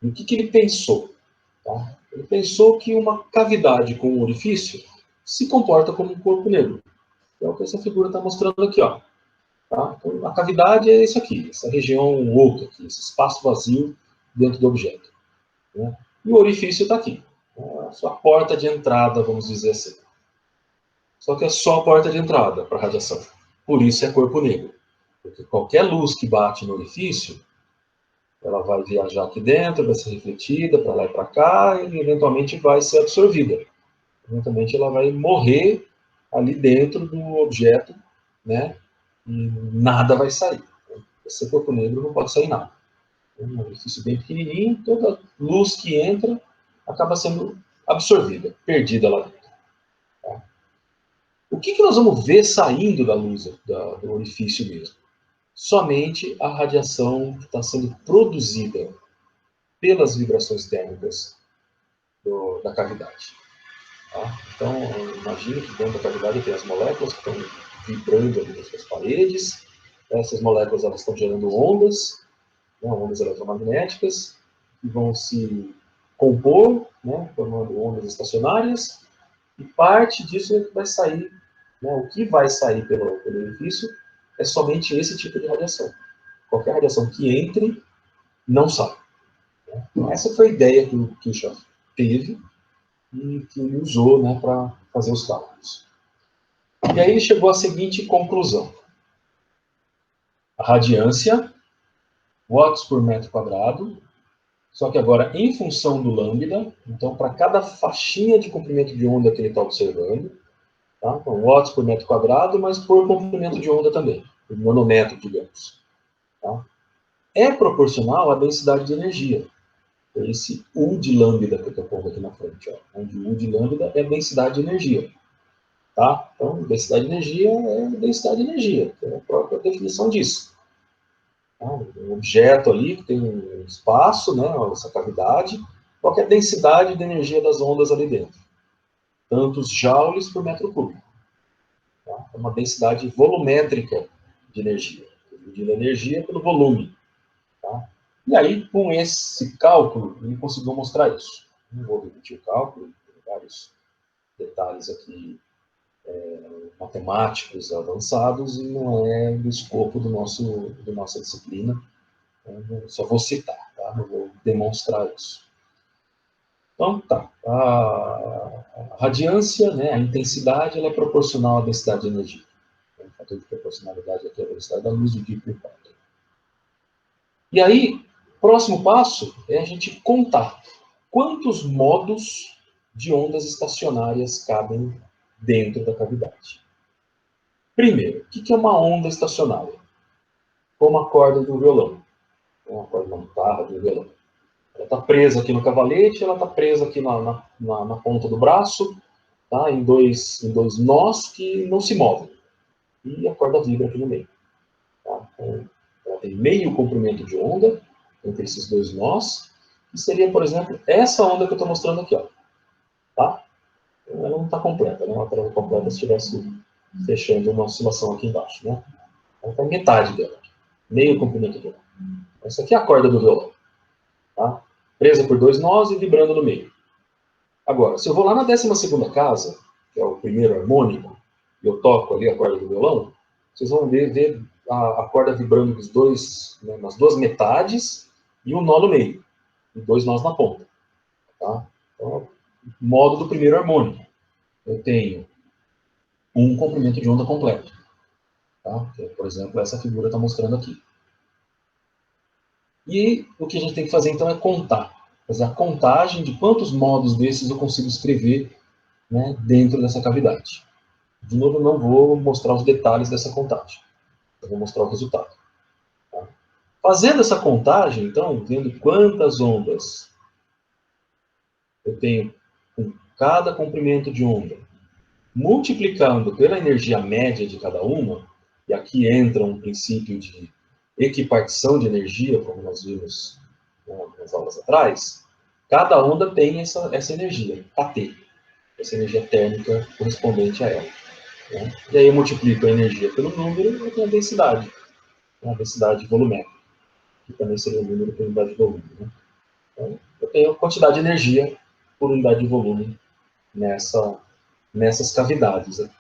E o que ele pensou? Tá? Ele pensou que uma cavidade com um orifício se comporta como um corpo negro. É o que essa figura está mostrando aqui. Ó. Tá? Então, a cavidade é isso aqui, essa região oca aqui, esse espaço vazio dentro do objeto. Né? E o orifício está aqui. A sua porta de entrada, vamos dizer assim. Só que é só a porta de entrada para a radiação. Por isso é corpo negro. Porque qualquer luz que bate no orifício, ela vai viajar aqui dentro, vai ser refletida para lá e para cá, e eventualmente vai ser absorvida. Eventualmente ela vai morrer ali dentro do objeto, né? E nada vai sair. Esse corpo negro não pode sair nada. É um orifício bem pequenininho, toda luz que entra acaba sendo absorvida, perdida lá dentro. Tá? O que nós vamos ver saindo da luz, do orifício mesmo? Somente a radiação que está sendo produzida pelas vibrações térmicas da cavidade. Tá? Então, imagine que dentro da cavidade tem as moléculas que estão vibrando ali nas suas paredes. Essas moléculas elas estão gerando ondas, né, ondas eletromagnéticas, que vão se compor, né, formando ondas estacionárias, e parte disso é que vai sair, né, o que vai sair pelo orifício é somente esse tipo de radiação. Qualquer radiação que entre, não sai. Né? Então, essa foi a ideia que o Kirchhoff teve e que ele usou, né, para fazer os cálculos. E aí ele chegou à seguinte conclusão. A radiância, watts por metro quadrado, só que agora em função do lambda, então para cada faixinha de comprimento de onda que ele está observando, tá? Então, watts por metro quadrado, mas por comprimento de onda também, por nanômetro, digamos. Tá? É proporcional à densidade de energia. Esse U de lambda que eu estou pondo aqui na frente, ó, onde o U de lambda é a densidade de energia. Tá? Então, densidade de energia é densidade de energia, é a própria definição disso. Tá? Um objeto ali que tem um espaço, né, essa cavidade, qual é a densidade de energia das ondas ali dentro? Tantos joules por metro cúbico. Tá? É uma densidade volumétrica de energia, dividindo a energia pelo volume. Tá? E aí, com esse cálculo, ele conseguiu mostrar isso. Não vou repetir o cálculo, tem vários detalhes aqui matemáticos avançados e não é do escopo da nossa disciplina. Eu só vou citar, tá? Não vou demonstrar isso. Então, tá. A radiância, né, a intensidade, ela é proporcional à densidade de energia. O fator de proporcionalidade aqui é a velocidade da luz dividido por 4. E aí, próximo passo é a gente contar quantos modos de ondas estacionárias cabem dentro da cavidade. Primeiro, o que é uma onda estacionária? Como a corda de um violão. Uma corda de uma guitarra, de um violão. Ela está presa aqui no cavalete, ela está presa aqui na ponta do braço, tá? em dois nós que não se movem. E a corda vibra aqui no meio. Tá? Então, ela tem meio comprimento de onda entre esses dois nós, que seria, por exemplo, essa onda que eu estou mostrando aqui. Ó. Tá? Ela não está completa, né? Ela estaria completa se estivesse fechando uma oscilação aqui embaixo. Né? Ela está em metade dela, meio comprimento de onda. Essa aqui é a corda do violão. Tá? Presa por dois nós e vibrando no meio. Agora, se eu vou lá na 12ª casa, que é o primeiro harmônico, e eu toco ali a corda do violão, vocês vão ver a corda vibrando dos dois, né, nas duas metades e um nó no meio, e dois nós na ponta. Tá? Então, modo do primeiro harmônico. Eu tenho um comprimento de onda completo. Tá? Que, por exemplo, essa figura está mostrando aqui. E o que a gente tem que fazer, então, é contar. Fazer a contagem de quantos modos desses eu consigo escrever, né, dentro dessa cavidade. De novo, eu não vou mostrar os detalhes dessa contagem. Eu vou mostrar o resultado. Tá? Fazendo essa contagem, então, vendo quantas ondas eu tenho com cada comprimento de onda, multiplicando pela energia média de cada uma, e aqui entra um princípio de equipartição de energia, como nós vimos, né, nas aulas atrás, cada onda tem essa energia, KT, essa energia térmica correspondente a ela. Né? E aí eu multiplico a energia pelo número e eu tenho a densidade volumétrica, que também seria o número por unidade de volume. Né? Então, eu tenho a quantidade de energia por unidade de volume nessas cavidades. Né?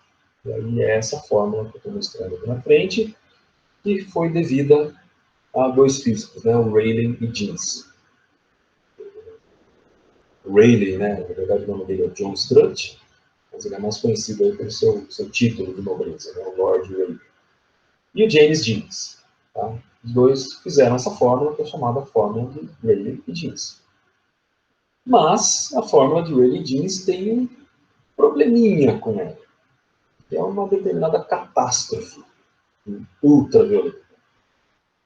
E aí é essa fórmula que eu estou mostrando aqui na frente, que foi devida a dois físicos, né? O Rayleigh e Jeans. O Rayleigh, né? Na verdade, o nome dele é John Strutt, mas ele é mais conhecido aí pelo seu título de nobreza, né? O Lord Rayleigh. E o James Jeans. Tá? Os dois fizeram essa fórmula, que é chamada fórmula de Rayleigh e Jeans. Mas a fórmula de Rayleigh e Jeans tem um probleminha com ela, que é uma determinada catástrofe ultravioleta.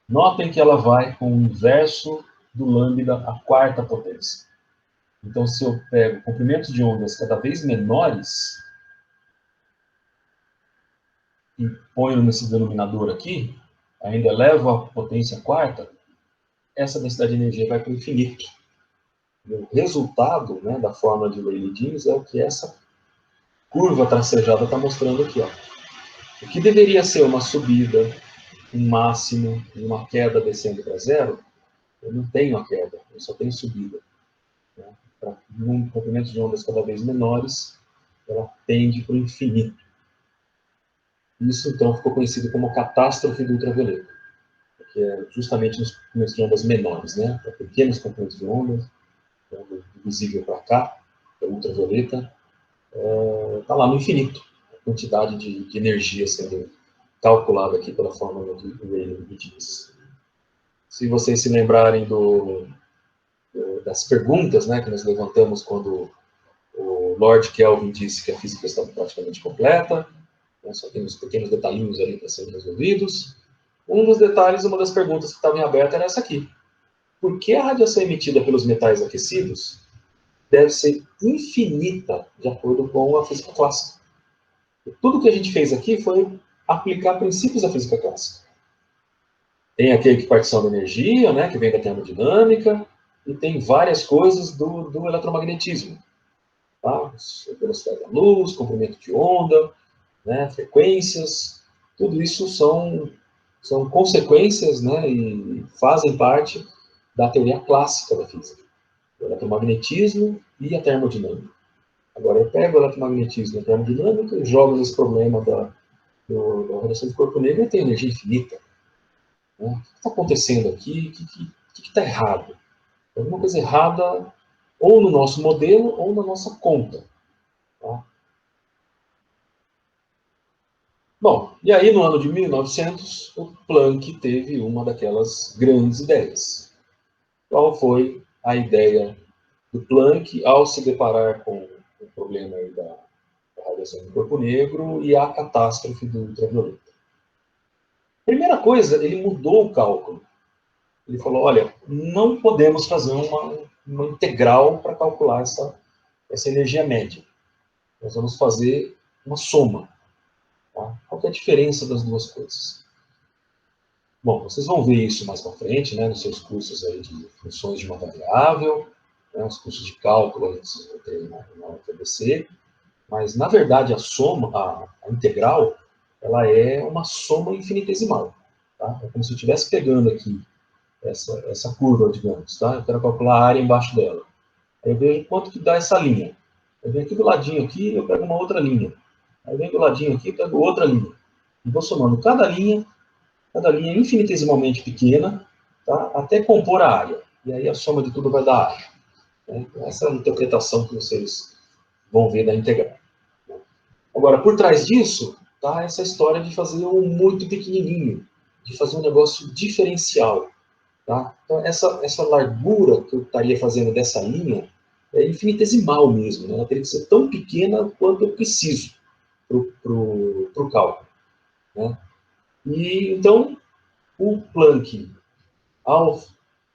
Notem que ela vai com o inverso do lambda à quarta potência. Então, se eu pego comprimentos de ondas cada vez menores e ponho nesse denominador aqui, ainda elevo a potência quarta, essa densidade de energia vai para o infinito. O resultado, né, da fórmula de Rayleigh-Jeans é o que essa curva tracejada está mostrando aqui. Ó. O que deveria ser uma subida, um máximo e uma queda descendo para zero, eu não tenho a queda, eu só tenho subida. Né? Para comprimentos de ondas cada vez menores, ela tende para o infinito. Isso, então, ficou conhecido como catástrofe do ultravioleta, que é justamente nos comprimentos de ondas menores, né? Para pequenos comprimentos de ondas, do visível para cá, é ultravioleta, está lá no infinito, a quantidade de energia sendo calculada aqui pela fórmula de Rayleigh-Jeans. Se vocês se lembrarem das perguntas, né, que nós levantamos quando o Lord Kelvin disse que a física estava praticamente completa, né, só tem uns pequenos detalhinhos ali para serem resolvidos. Um dos detalhes, uma das perguntas que estava em aberto era essa aqui. Por que a radiação emitida pelos metais aquecidos deve ser infinita de acordo com a física clássica? E tudo que a gente fez aqui foi aplicar princípios da física clássica. Tem aqui a equipartição da energia, né, que vem da termodinâmica, e tem várias coisas do eletromagnetismo. Tá? Velocidade da luz, comprimento de onda, né, frequências, tudo isso são consequências, né, e fazem parte da teoria clássica da física, o eletromagnetismo e a termodinâmica. Agora, eu pego o eletromagnetismo e a termodinâmica e jogo nesse problema da radiação de corpo negro e tem energia infinita. Né? O que está acontecendo aqui? O que está errado? Tem alguma coisa errada ou no nosso modelo ou na nossa conta. Tá? Bom, e aí no ano de 1900, o Planck teve uma daquelas grandes ideias. Qual foi a ideia do Planck ao se deparar com o problema aí da radiação do corpo negro e a catástrofe do ultravioleta? Primeira coisa, ele mudou o cálculo. Ele falou, olha, não podemos fazer uma integral para calcular essa energia média. Nós vamos fazer uma soma. Tá? Qual é a diferença das duas coisas? Bom, vocês vão ver isso mais para frente, né, nos seus cursos aí de funções de uma variável, né, os cursos de cálculo aí que vocês vão ter na UFABC, mas, na verdade, a soma, a integral, ela é uma soma infinitesimal. Tá? É como se eu estivesse pegando aqui essa curva, digamos, tá? Eu quero calcular a área embaixo dela. Aí eu vejo quanto que dá essa linha. Eu venho aqui do ladinho aqui, eu pego uma outra linha. Aí eu venho do ladinho aqui, pego outra linha. E vou somando cada linha infinitesimalmente pequena, tá? Até compor a área. E aí a soma de tudo vai dar área. Né? Essa é a interpretação que vocês vão ver da integral. Agora, por trás disso, tá essa história de fazer um muito pequenininho, de fazer um negócio diferencial. Tá? Então, essa largura que eu estaria fazendo dessa linha é infinitesimal mesmo. Né? Ela teria que ser tão pequena quanto eu preciso para o cálculo. Né? E, então, o Planck, ao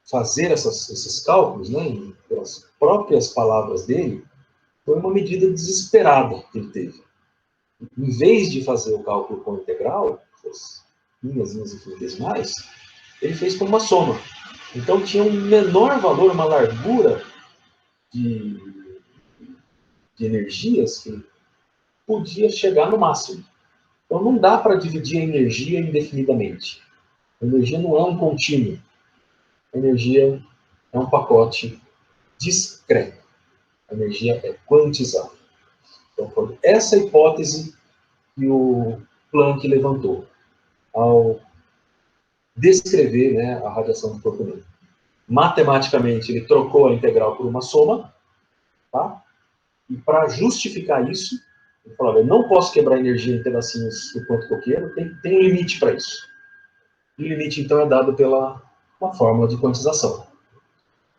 fazer esses cálculos, né, pelas próprias palavras dele, foi uma medida desesperada que ele teve. Em vez de fazer o cálculo com integral, essas linhas infinitesimais, ele fez com uma soma. Então tinha um menor valor, uma largura de energias que podia chegar no máximo. Então não dá para dividir a energia indefinidamente. A energia não é um contínuo. A energia é um pacote discreto. A energia é quantizada. Então foi essa hipótese que o Planck levantou ao descrever, né, a radiação do corpo negro. Matematicamente, ele trocou a integral por uma soma, tá? E para justificar isso, ele falou, eu não posso quebrar energia em pedacinhos do quanto que eu quero, tem um limite para isso. E o limite, então, é dado pela uma fórmula de quantização.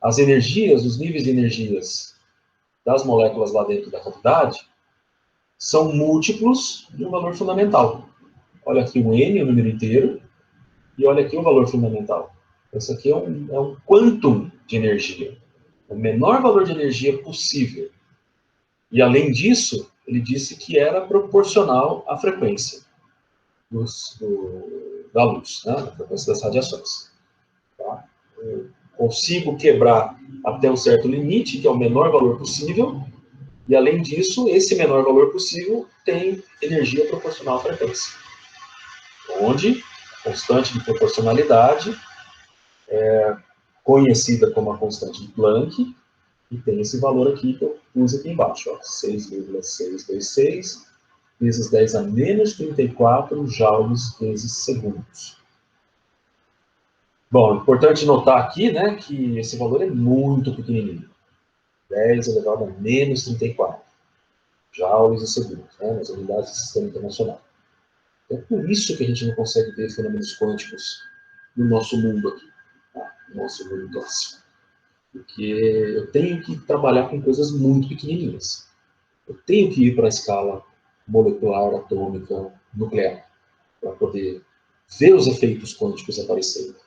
As energias, os níveis de energias das moléculas lá dentro da cavidade são múltiplos de um valor fundamental. Olha aqui o N, o número inteiro, e olha aqui o valor fundamental. Esse aqui é um quantum de energia. O menor valor de energia possível. E, além disso, ele disse que era proporcional à frequência da luz, né? A frequência das radiações. Tá? Eu consigo quebrar até um certo limite, que é o menor valor possível, e, além disso, esse menor valor possível tem energia proporcional à frequência. Onde a constante de proporcionalidade é conhecida como a constante de Planck, e tem esse valor aqui que eu pus aqui embaixo, 6,626 vezes 10 a menos 34 joules vezes segundos. Bom, importante notar aqui, né, que esse valor é muito pequenininho. 10 elevado a menos 34 joules e segundos, né, nas unidades do sistema internacional. É por isso que a gente não consegue ver fenômenos quânticos no nosso mundo aqui, tá? No nosso mundo clássico. Porque eu tenho que trabalhar com coisas muito pequenininhas. Eu tenho que ir para a escala molecular, atômica, nuclear, para poder ver os efeitos quânticos aparecendo.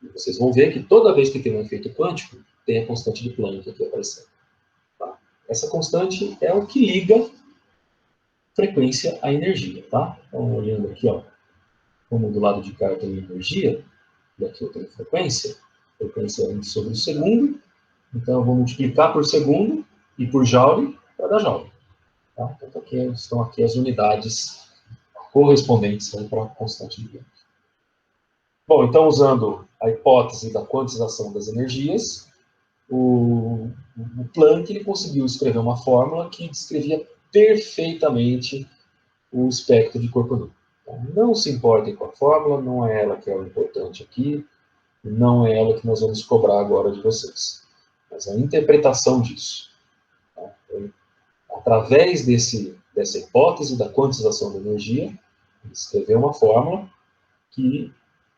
E vocês vão ver que toda vez que tem um efeito quântico, tem a constante de Planck aqui aparecendo. Tá? Essa constante é o que liga frequência à energia. Tá? Então, olhando aqui, ó, como do lado de cá eu tenho energia, e aqui eu tenho frequência é 1 sobre o segundo, então eu vou multiplicar por segundo e por joule para dar joule. Tá? Então, aqui estão aqui as unidades correspondentes para a constante de Planck. Bom, então, usando a hipótese da quantização das energias, o Planck ele conseguiu escrever uma fórmula que descrevia perfeitamente o espectro de corpo negro. Então, não se importem com a fórmula, não é ela que é o importante aqui, não é ela que nós vamos cobrar agora de vocês, mas a interpretação disso. Tá? Então, através dessa hipótese da quantização da energia, ele escreveu uma fórmula que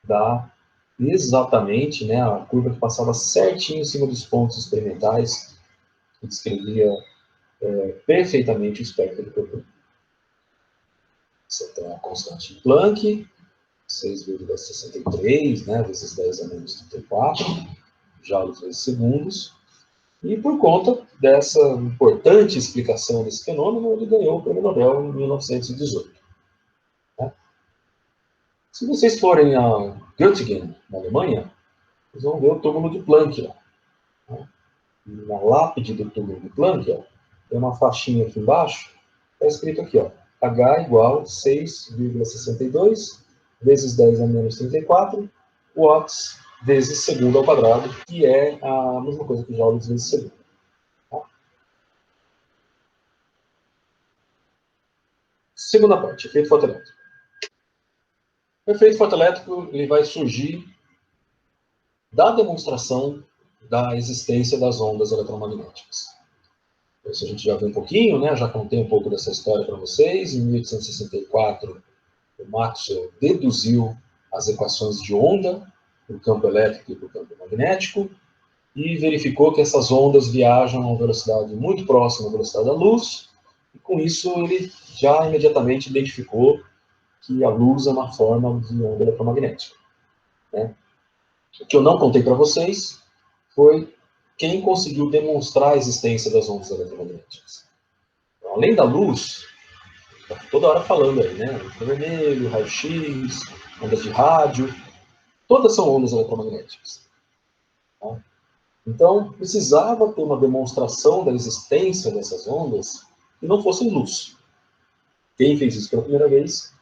dá exatamente, né, a curva que passava certinho em cima dos pontos experimentais, que descrevia perfeitamente o espectro do corpo negro. Você tem a constante de Planck, 6,63, né, vezes 10 a menos 34, joules vezes segundos, e por conta dessa importante explicação desse fenômeno, ele ganhou o Prêmio Nobel em 1918. Né? Se vocês forem a Göttingen, na Alemanha, vocês vão ver o túmulo de Planck lá. Né? Na lápide do túmulo de Planck, ó, tem uma faixinha aqui embaixo, está escrito aqui, ó, H igual 6,62 vezes 10 a menos 34 watts vezes segundo ao quadrado, que é a mesma coisa que joules vezes segundo. Tá? Segunda parte, efeito fotoelétrico. O efeito fotoelétrico ele vai surgir da demonstração da existência das ondas eletromagnéticas. Isso a gente já viu um pouquinho, né? Já contei um pouco dessa história para vocês. Em 1864, o Maxwell deduziu as equações de onda para o campo elétrico e para o campo magnético e verificou que essas ondas viajam a uma velocidade muito próxima da velocidade da luz, e com isso ele já imediatamente identificou que a luz é uma forma de onda eletromagnética. Né? O que eu não contei para vocês foi quem conseguiu demonstrar a existência das ondas eletromagnéticas. Então, além da luz, toda hora falando aí, né? Infravermelho, raio-x, ondas de rádio, todas são ondas eletromagnéticas. Tá? Então, precisava ter uma demonstração da existência dessas ondas que não fossem luz. Quem fez isso pela primeira vez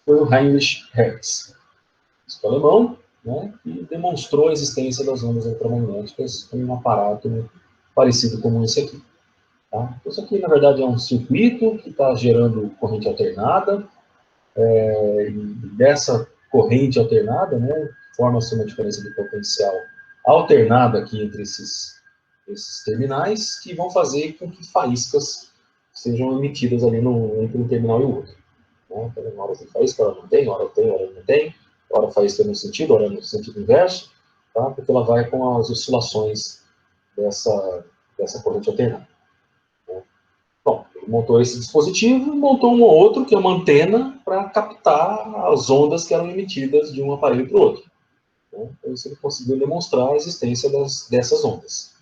foi o Heinrich Hertz, alemão, né, e demonstrou a existência das ondas eletromagnéticas com um aparato parecido com esse aqui. Tá? Então, isso aqui, na verdade, é um circuito que está gerando corrente alternada, e dessa corrente alternada, né, forma-se uma diferença de potencial alternada aqui entre esses terminais, que vão fazer com que faíscas sejam emitidas ali entre um terminal e o outro. Né? Então, uma hora tem faísca, hora não tem, hora tem, hora não tem, hora faísca no sentido, hora no sentido inverso, tá? Porque ela vai com as oscilações dessa corrente alternada. Né? Bom, ele montou esse dispositivo e montou um outro, que é uma antena, para captar as ondas que eram emitidas de um aparelho para o outro. Né? Então, isso ele conseguiu demonstrar a existência dessas ondas.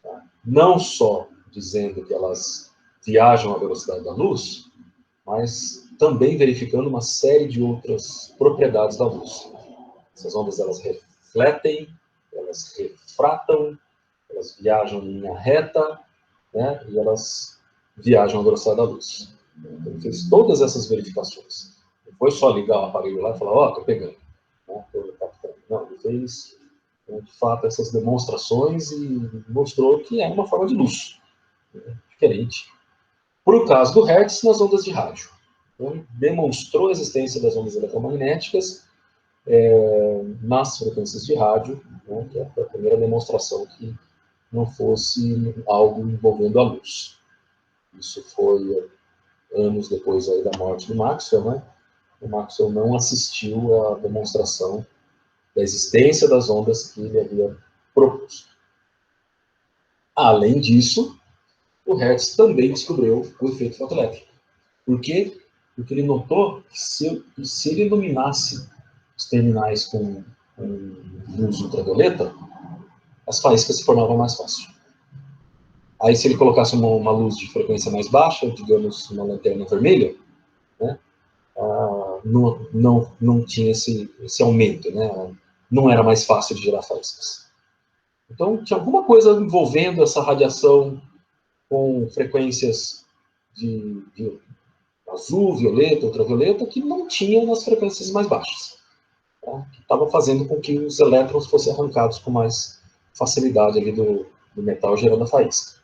Tá? Não só dizendo que elas viajam à velocidade da luz, mas também verificando uma série de outras propriedades da luz. Essas ondas, elas refletem, elas refratam, elas viajam em linha reta, né, e elas viajam à velocidade da luz. Então, ele fez todas essas verificações. Não foi só ligar o aparelho lá e falar, ó, estou pegando, né, estou captando. Não, ele fez, de fato, essas demonstrações e mostrou que é uma forma de luz, né, diferente. Por o caso do Hertz, nas ondas de rádio. Então, demonstrou a existência das ondas eletromagnéticas nas frequências de rádio, né, que é a primeira demonstração que não fosse algo envolvendo a luz. Isso foi anos depois aí da morte do Maxwell, né? O Maxwell não assistiu à demonstração da existência das ondas que ele havia proposto. Além disso, o Hertz também descobriu o efeito fotoelétrico. Por quê? Porque ele notou que se ele iluminasse os terminais com luz ultravioleta, as faíscas se formavam mais fácil. Aí, se ele colocasse uma luz de frequência mais baixa, digamos, uma lanterna vermelha, né, não tinha esse aumento, né, não era mais fácil de gerar faíscas. Então, tinha alguma coisa envolvendo essa radiação com frequências de azul, violeta, ultravioleta, que não tinha nas frequências mais baixas. Tá? Que estava fazendo com que os elétrons fossem arrancados com mais facilidade ali do metal, gerando a faísca.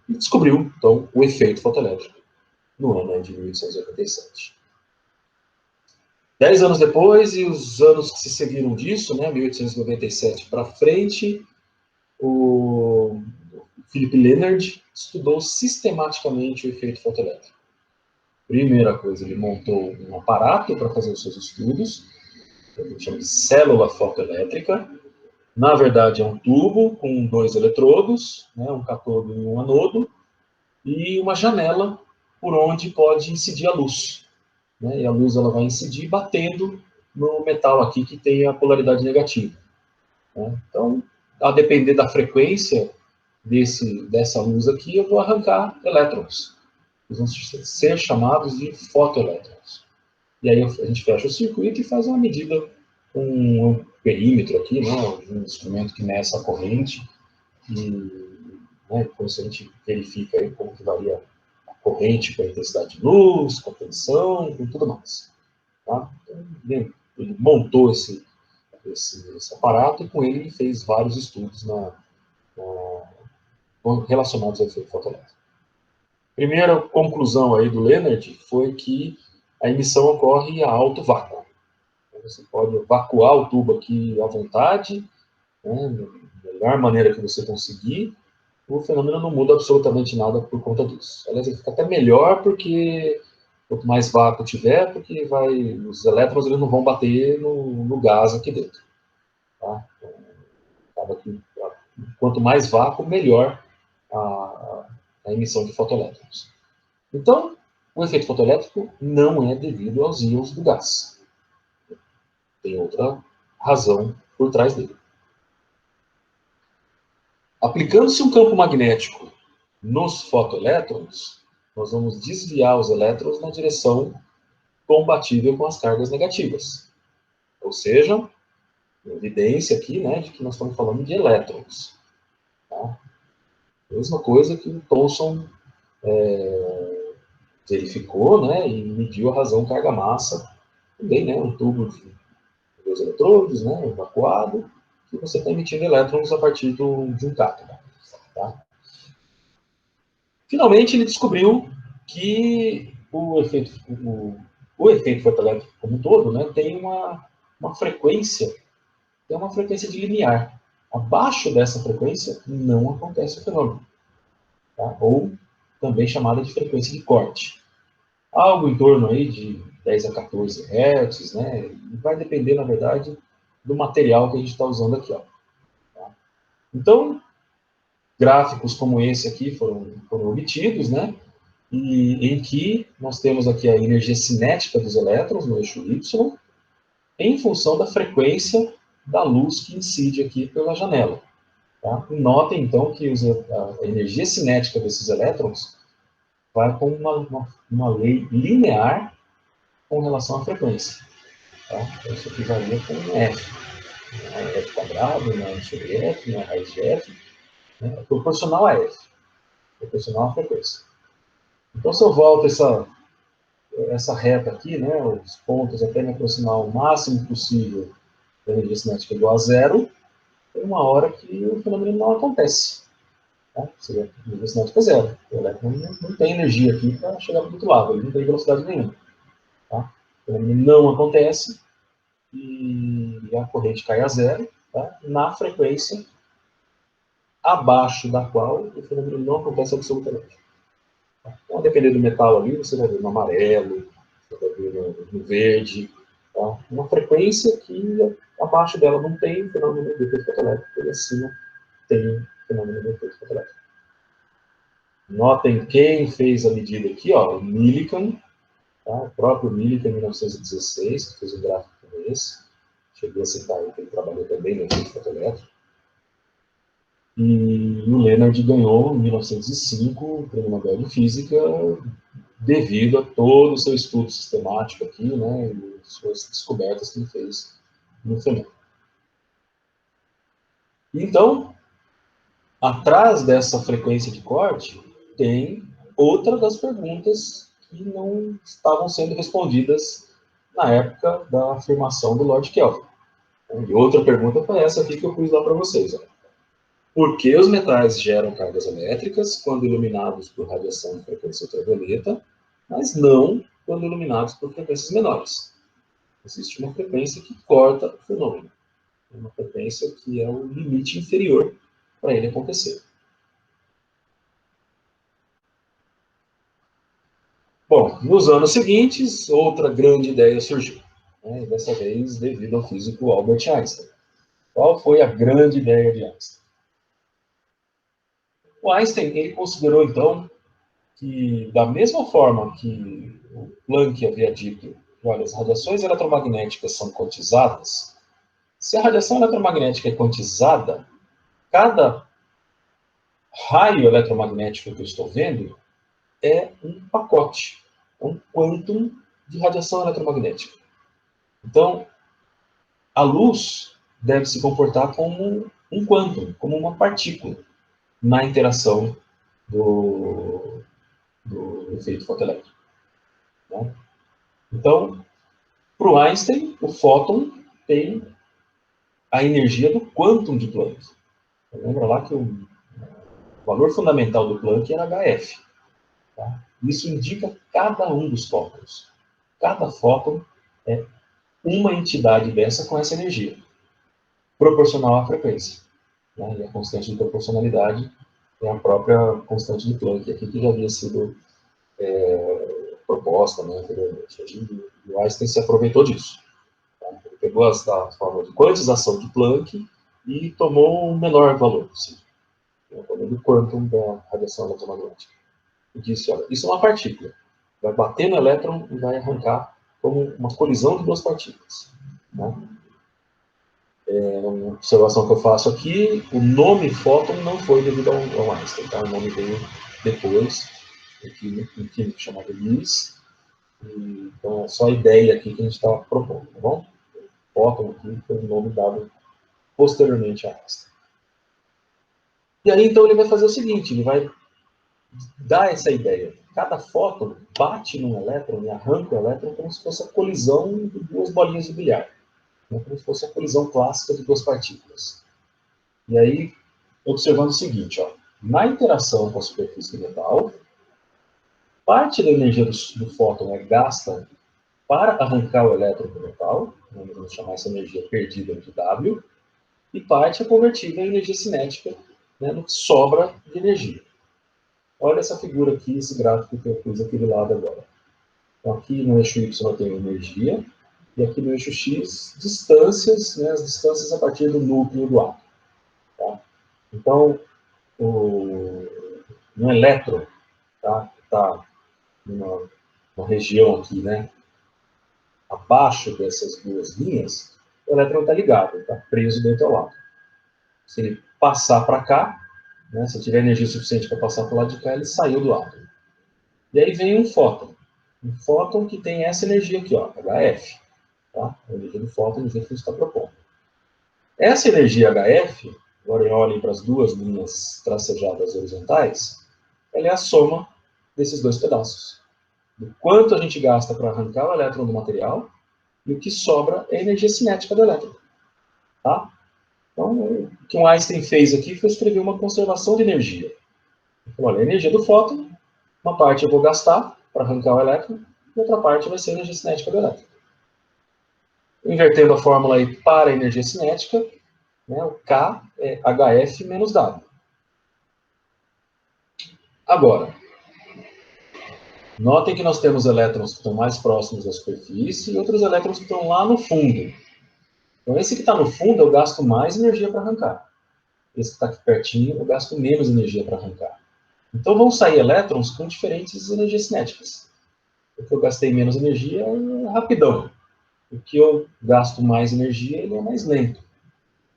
E descobriu, então, o efeito fotoelétrico no ano de 1887. 10 anos depois, e os anos que se seguiram disso, né, 1897 para frente, o Philip Leonard estudou sistematicamente o efeito fotoelétrico. Primeira coisa, ele montou um aparato para fazer os seus estudos, que a gente chama de célula fotoelétrica. Na verdade, é um tubo com 2 eletrodos, né, um cátodo e um anodo, e uma janela por onde pode incidir a luz. Né, e a luz ela vai incidir batendo no metal aqui que tem a polaridade negativa. Né. Então, a depender da frequência dessa luz aqui, eu vou arrancar elétrons. Eles vão ser chamados de fotoelétrons. E aí a gente fecha o circuito e faz uma medida com um perímetro aqui, né, um instrumento que meça a corrente, e né, depois a gente verifica aí como que varia a corrente com a intensidade de luz, com a tensão, com tudo mais. Tá? Então, ele montou esse aparato e com ele fez vários estudos relacionados ao efeito fotoelétrico. Primeira conclusão aí do Leonard foi que a emissão ocorre a alto vácuo. Você pode vacuar o tubo aqui à vontade, né, da melhor maneira que você conseguir, o fenômeno não muda absolutamente nada por conta disso. Aliás, ele fica até melhor porque quanto mais vácuo tiver, porque os elétrons eles não vão bater no gás aqui dentro. Tá? Então, quanto mais vácuo, melhor a emissão de fotoelétrons. Então, o efeito fotoelétrico não é devido aos íons do gás. Tem outra razão por trás dele. Aplicando-se um campo magnético nos fotoelétrons, nós vamos desviar os elétrons na direção compatível com as cargas negativas. Ou seja, evidência aqui, né, de que nós estamos falando de elétrons. Tá? Mesma coisa que o Thomson verificou, né, e mediu a razão carga-massa, também, né, um tubo de 2 eletrodos, né, evacuado, que você está emitindo elétrons a partir de um cátodo. Tá? Finalmente, ele descobriu que o efeito fotoelétrico como um todo, né, tem uma frequência de limiar. Abaixo dessa frequência não acontece o fenômeno, tá? Ou também chamada de frequência de corte. Algo em torno aí de 10 a 14 Hz, né? E vai depender, na verdade, do material que a gente está usando aqui. Ó. Tá? Então, gráficos como esse aqui foram obtidos, né? E em que nós temos aqui a energia cinética dos elétrons no eixo Y, em função da frequência da luz que incide aqui pela janela. Tá? E notem, então, que a energia cinética desses elétrons vai com uma lei linear com relação à frequência. Tá? Então, isso aqui varia com F. Né? F quadrado, né? Sobre F, né? Raiz de F, né? É proporcional a F, proporcional à frequência. Então, se eu volto essa reta aqui, né, os pontos até me aproximar o máximo possível da energia cinética igual a zero, tem uma hora que o fenômeno não acontece. Tá? Seria a energia cinética é zero. O elétron não tem energia aqui para chegar para o outro lado, ele não tem velocidade nenhuma. Tá? O fenômeno não acontece e a corrente cai a zero, tá? Na frequência abaixo da qual o fenômeno não acontece absolutamente. Então, a depender do metal ali, você vai ver no amarelo, você vai ver no verde, tá? Uma frequência que abaixo dela não tem fenômeno de efeito fotoelétrico e acima tem fenômeno de efeito fotoelétrico. Notem quem fez a medida aqui, ó, o Millikan, tá? O próprio Millikan, em 1916, que fez um gráfico como esse. Cheguei a citar aí que ele trabalhou também no efeito fotoelétrico. E o Leonard ganhou, em 1905, o Prêmio Nobel de Física, devido a todo o seu estudo sistemático aqui, né, e suas descobertas que ele fez no fenômeno. Então, atrás dessa frequência de corte, tem outra das perguntas que não estavam sendo respondidas na época da afirmação do Lord Kelvin. E outra pergunta foi essa aqui que eu pus lá para vocês. Ó. Por que os metais geram cargas elétricas quando iluminados por radiação de frequência ultravioleta, mas não quando iluminados por frequências menores? Existe uma frequência que corta o fenômeno. Uma frequência que é o limite inferior para ele acontecer. Bom, nos anos seguintes, outra grande ideia surgiu. Né? Dessa vez, devido ao físico Albert Einstein. Qual foi a grande ideia de Einstein? O Einstein ele considerou, então, que, da mesma forma que o Planck havia dito, que, olha, as radiações eletromagnéticas são quantizadas, se a radiação eletromagnética é quantizada, cada raio eletromagnético que eu estou vendo é um pacote, um quantum de radiação eletromagnética. Então, a luz deve se comportar como um quantum, como uma partícula, na interação do efeito fotoelétrico. Né? Então, para o Einstein, o fóton tem a energia do quantum de Planck. Lembra lá que o valor fundamental do Planck era HF. Tá? Isso indica cada um dos fótons. Cada fóton é uma entidade dessa com essa energia, proporcional à frequência. Né? E a constante de proporcionalidade é a própria constante de Planck, aqui que já havia sido proposta, né, anteriormente. E o Einstein se aproveitou disso. Tá? Ele pegou a forma de quantização de Planck e tomou o menor valor possível, o valor do quantum da radiação eletromagnética. E disse, olha, isso é uma partícula. Vai bater no elétron e vai arrancar como uma colisão de duas partículas. Né? Uma observação que eu faço aqui, o nome fóton não foi devido ao Einstein, tá? O nome veio depois, um químico chamado Lewis. Então, é só a ideia aqui que a gente está propondo, tá bom? Fóton aqui foi o nome dado posteriormente à rasta. E aí, então, ele vai fazer o seguinte, ele vai dar essa ideia. Cada fóton bate num elétron e arranca o elétron como se fosse a colisão de duas bolinhas de bilhar. Né? Como se fosse a colisão clássica de duas partículas. E aí, observando o seguinte, ó, na interação com a superfície do metal, parte da energia do fóton é gasta para arrancar o elétron do metal, vamos chamar essa energia perdida de W, e parte é convertida em energia cinética, né, no que sobra de energia. Olha essa figura aqui, esse gráfico que eu fiz aqui do lado agora. Então, aqui no eixo Y eu tenho energia, e aqui no eixo X, distâncias, né, as distâncias a partir do núcleo do átomo. Tá? Então, um elétron, tá, que está numa região aqui, né, abaixo dessas duas linhas, o elétron está ligado, está preso dentro ao átomo. Se ele passar para cá, né, se tiver energia suficiente para passar para o lado de cá, ele saiu do átomo. E aí vem um fóton. Um fóton que tem essa energia aqui, ó, HF. Tá? A energia do fóton, a gente está propondo. Essa energia HF, agora olhem para as duas linhas tracejadas horizontais, ela é a soma desses dois pedaços. Do quanto a gente gasta para arrancar o elétron do material, e o que sobra é a energia cinética do elétron. Tá? Então, o que o Einstein fez aqui foi escrever uma conservação de energia. Então, olha, a energia do fóton, uma parte eu vou gastar para arrancar o elétron, e outra parte vai ser a energia cinética do elétron. Invertendo a fórmula aí para a energia cinética, né, o K é HF menos W. Agora, notem que nós temos elétrons que estão mais próximos da superfície e outros elétrons que estão lá no fundo. Então, esse que está no fundo, eu gasto mais energia para arrancar. Esse que está aqui pertinho, eu gasto menos energia para arrancar. Então, vão sair elétrons com diferentes energias cinéticas. O que eu gastei menos energia é rapidão. O que eu gasto mais energia, ele é mais lento.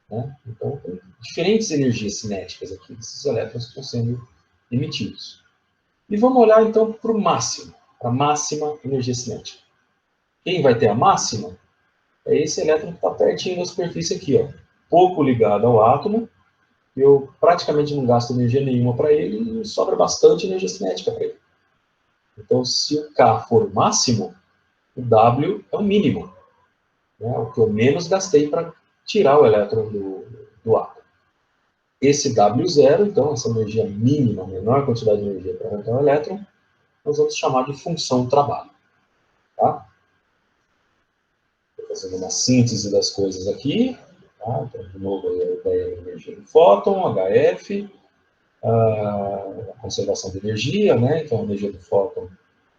Né? Então, tem diferentes energias cinéticas aqui, desses elétrons que estão sendo emitidos. E vamos olhar, então, para o máximo, para a máxima energia cinética. Quem vai ter a máxima é esse elétron que está pertinho da superfície aqui, ó, pouco ligado ao átomo. Eu praticamente não gasto energia nenhuma para ele e sobra bastante energia cinética para ele. Então, se o K for o máximo, o W é o mínimo. Né? O que eu menos gastei para tirar o elétron do átomo. Esse W0, então, essa energia mínima, a menor quantidade de energia para arrancar o elétron, nós vamos chamar de função trabalho. Tá? Estou fazendo uma síntese das coisas aqui. Tá? Então, de novo, a ideia é a energia do fóton, HF, a conservação de energia, né? Então, a energia do fóton,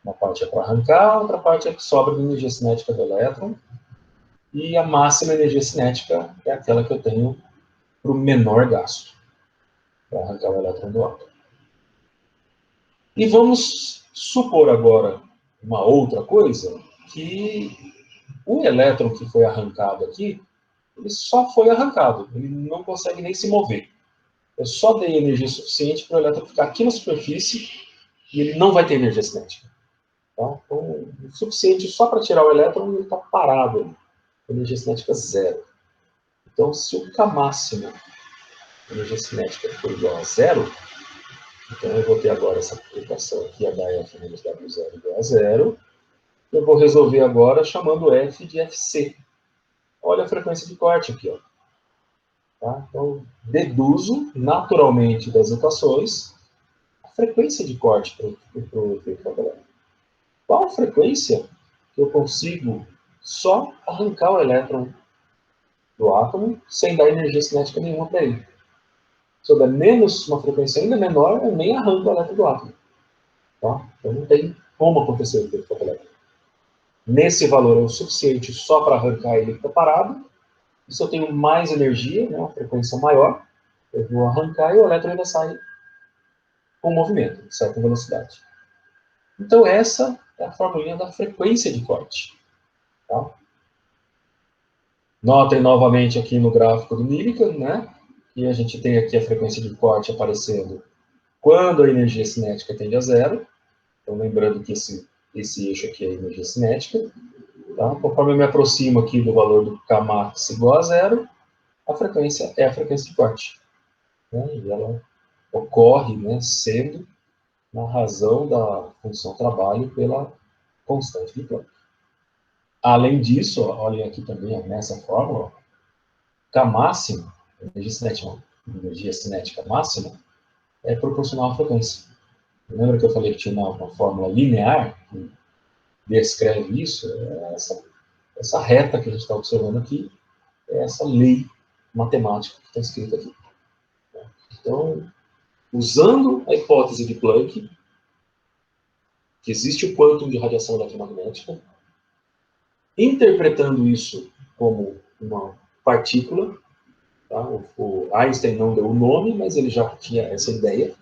uma parte é para arrancar, outra parte é que sobra de energia cinética do elétron, e a máxima energia cinética é aquela que eu tenho para o menor gasto, para arrancar o elétron do átomo. E vamos supor agora uma outra coisa, que o elétron que foi arrancado aqui, ele só foi arrancado, ele não consegue nem se mover. Eu só dei energia suficiente para o elétron ficar aqui na superfície e ele não vai ter energia cinética. Tá? Então, o suficiente só para tirar o elétron e ele está parado. Energia cinética zero. Então, se o K máximo, energia cinética, for igual a zero, então eu vou ter agora essa equação aqui, HF menos W0 igual a zero. Eu vou resolver agora chamando F de FC. Olha a frequência de corte aqui, ó. Tá? Então, deduzo naturalmente das equações a frequência de corte para o efeito Fock-Levin. Qual a frequência que eu consigo só arrancar o elétron do átomo sem dar energia cinética nenhuma para ele? Se eu der menos, uma frequência ainda menor, eu nem arranco o elétron do átomo. Tá? Então não tem como acontecer o efeito Fock-Levin. Nesse valor é o suficiente só para arrancar ele que está parado. E se eu tenho mais energia, né, uma frequência maior, eu vou arrancar e o elétron ainda sai com movimento, sai com velocidade. Então essa é a formulinha da frequência de corte. Tá? Notem novamente aqui no gráfico do Millikan, né, que a gente tem aqui a frequência de corte aparecendo quando a energia cinética tende a zero, Então, lembrando que esse eixo aqui é a energia cinética. Tá? Conforme eu me aproximo aqui do valor do Kmax igual a zero, a frequência é a frequência de corte. Né? E ela ocorre, né, sendo na razão da função trabalho pela constante de Planck. Além disso, ó, olhem aqui também ó, nessa fórmula, K máximo, energia cinética máxima, é proporcional à frequência. Lembra que eu falei que tinha uma fórmula linear que descreve isso? É essa reta que a gente está observando aqui, é essa lei matemática que está escrita aqui. Então, usando a hipótese de Planck, que existe o quantum de radiação eletromagnética, interpretando isso como uma partícula, tá? O Einstein não deu o nome, mas ele já tinha essa ideia,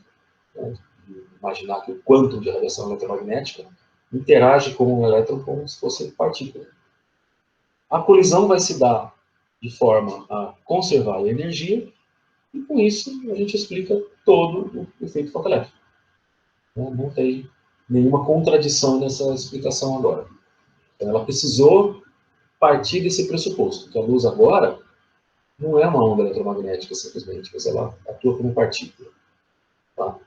né, de imaginar que o quantum de radiação eletromagnética interage com um elétron como se fosse partícula. A colisão vai se dar de forma a conservar a energia, e com isso a gente explica todo o efeito fotoelétrico. Não tem nenhuma contradição nessa explicação agora. Então, ela precisou partir desse pressuposto, que a luz agora não é uma onda eletromagnética simplesmente, mas ela atua como partícula. Tá?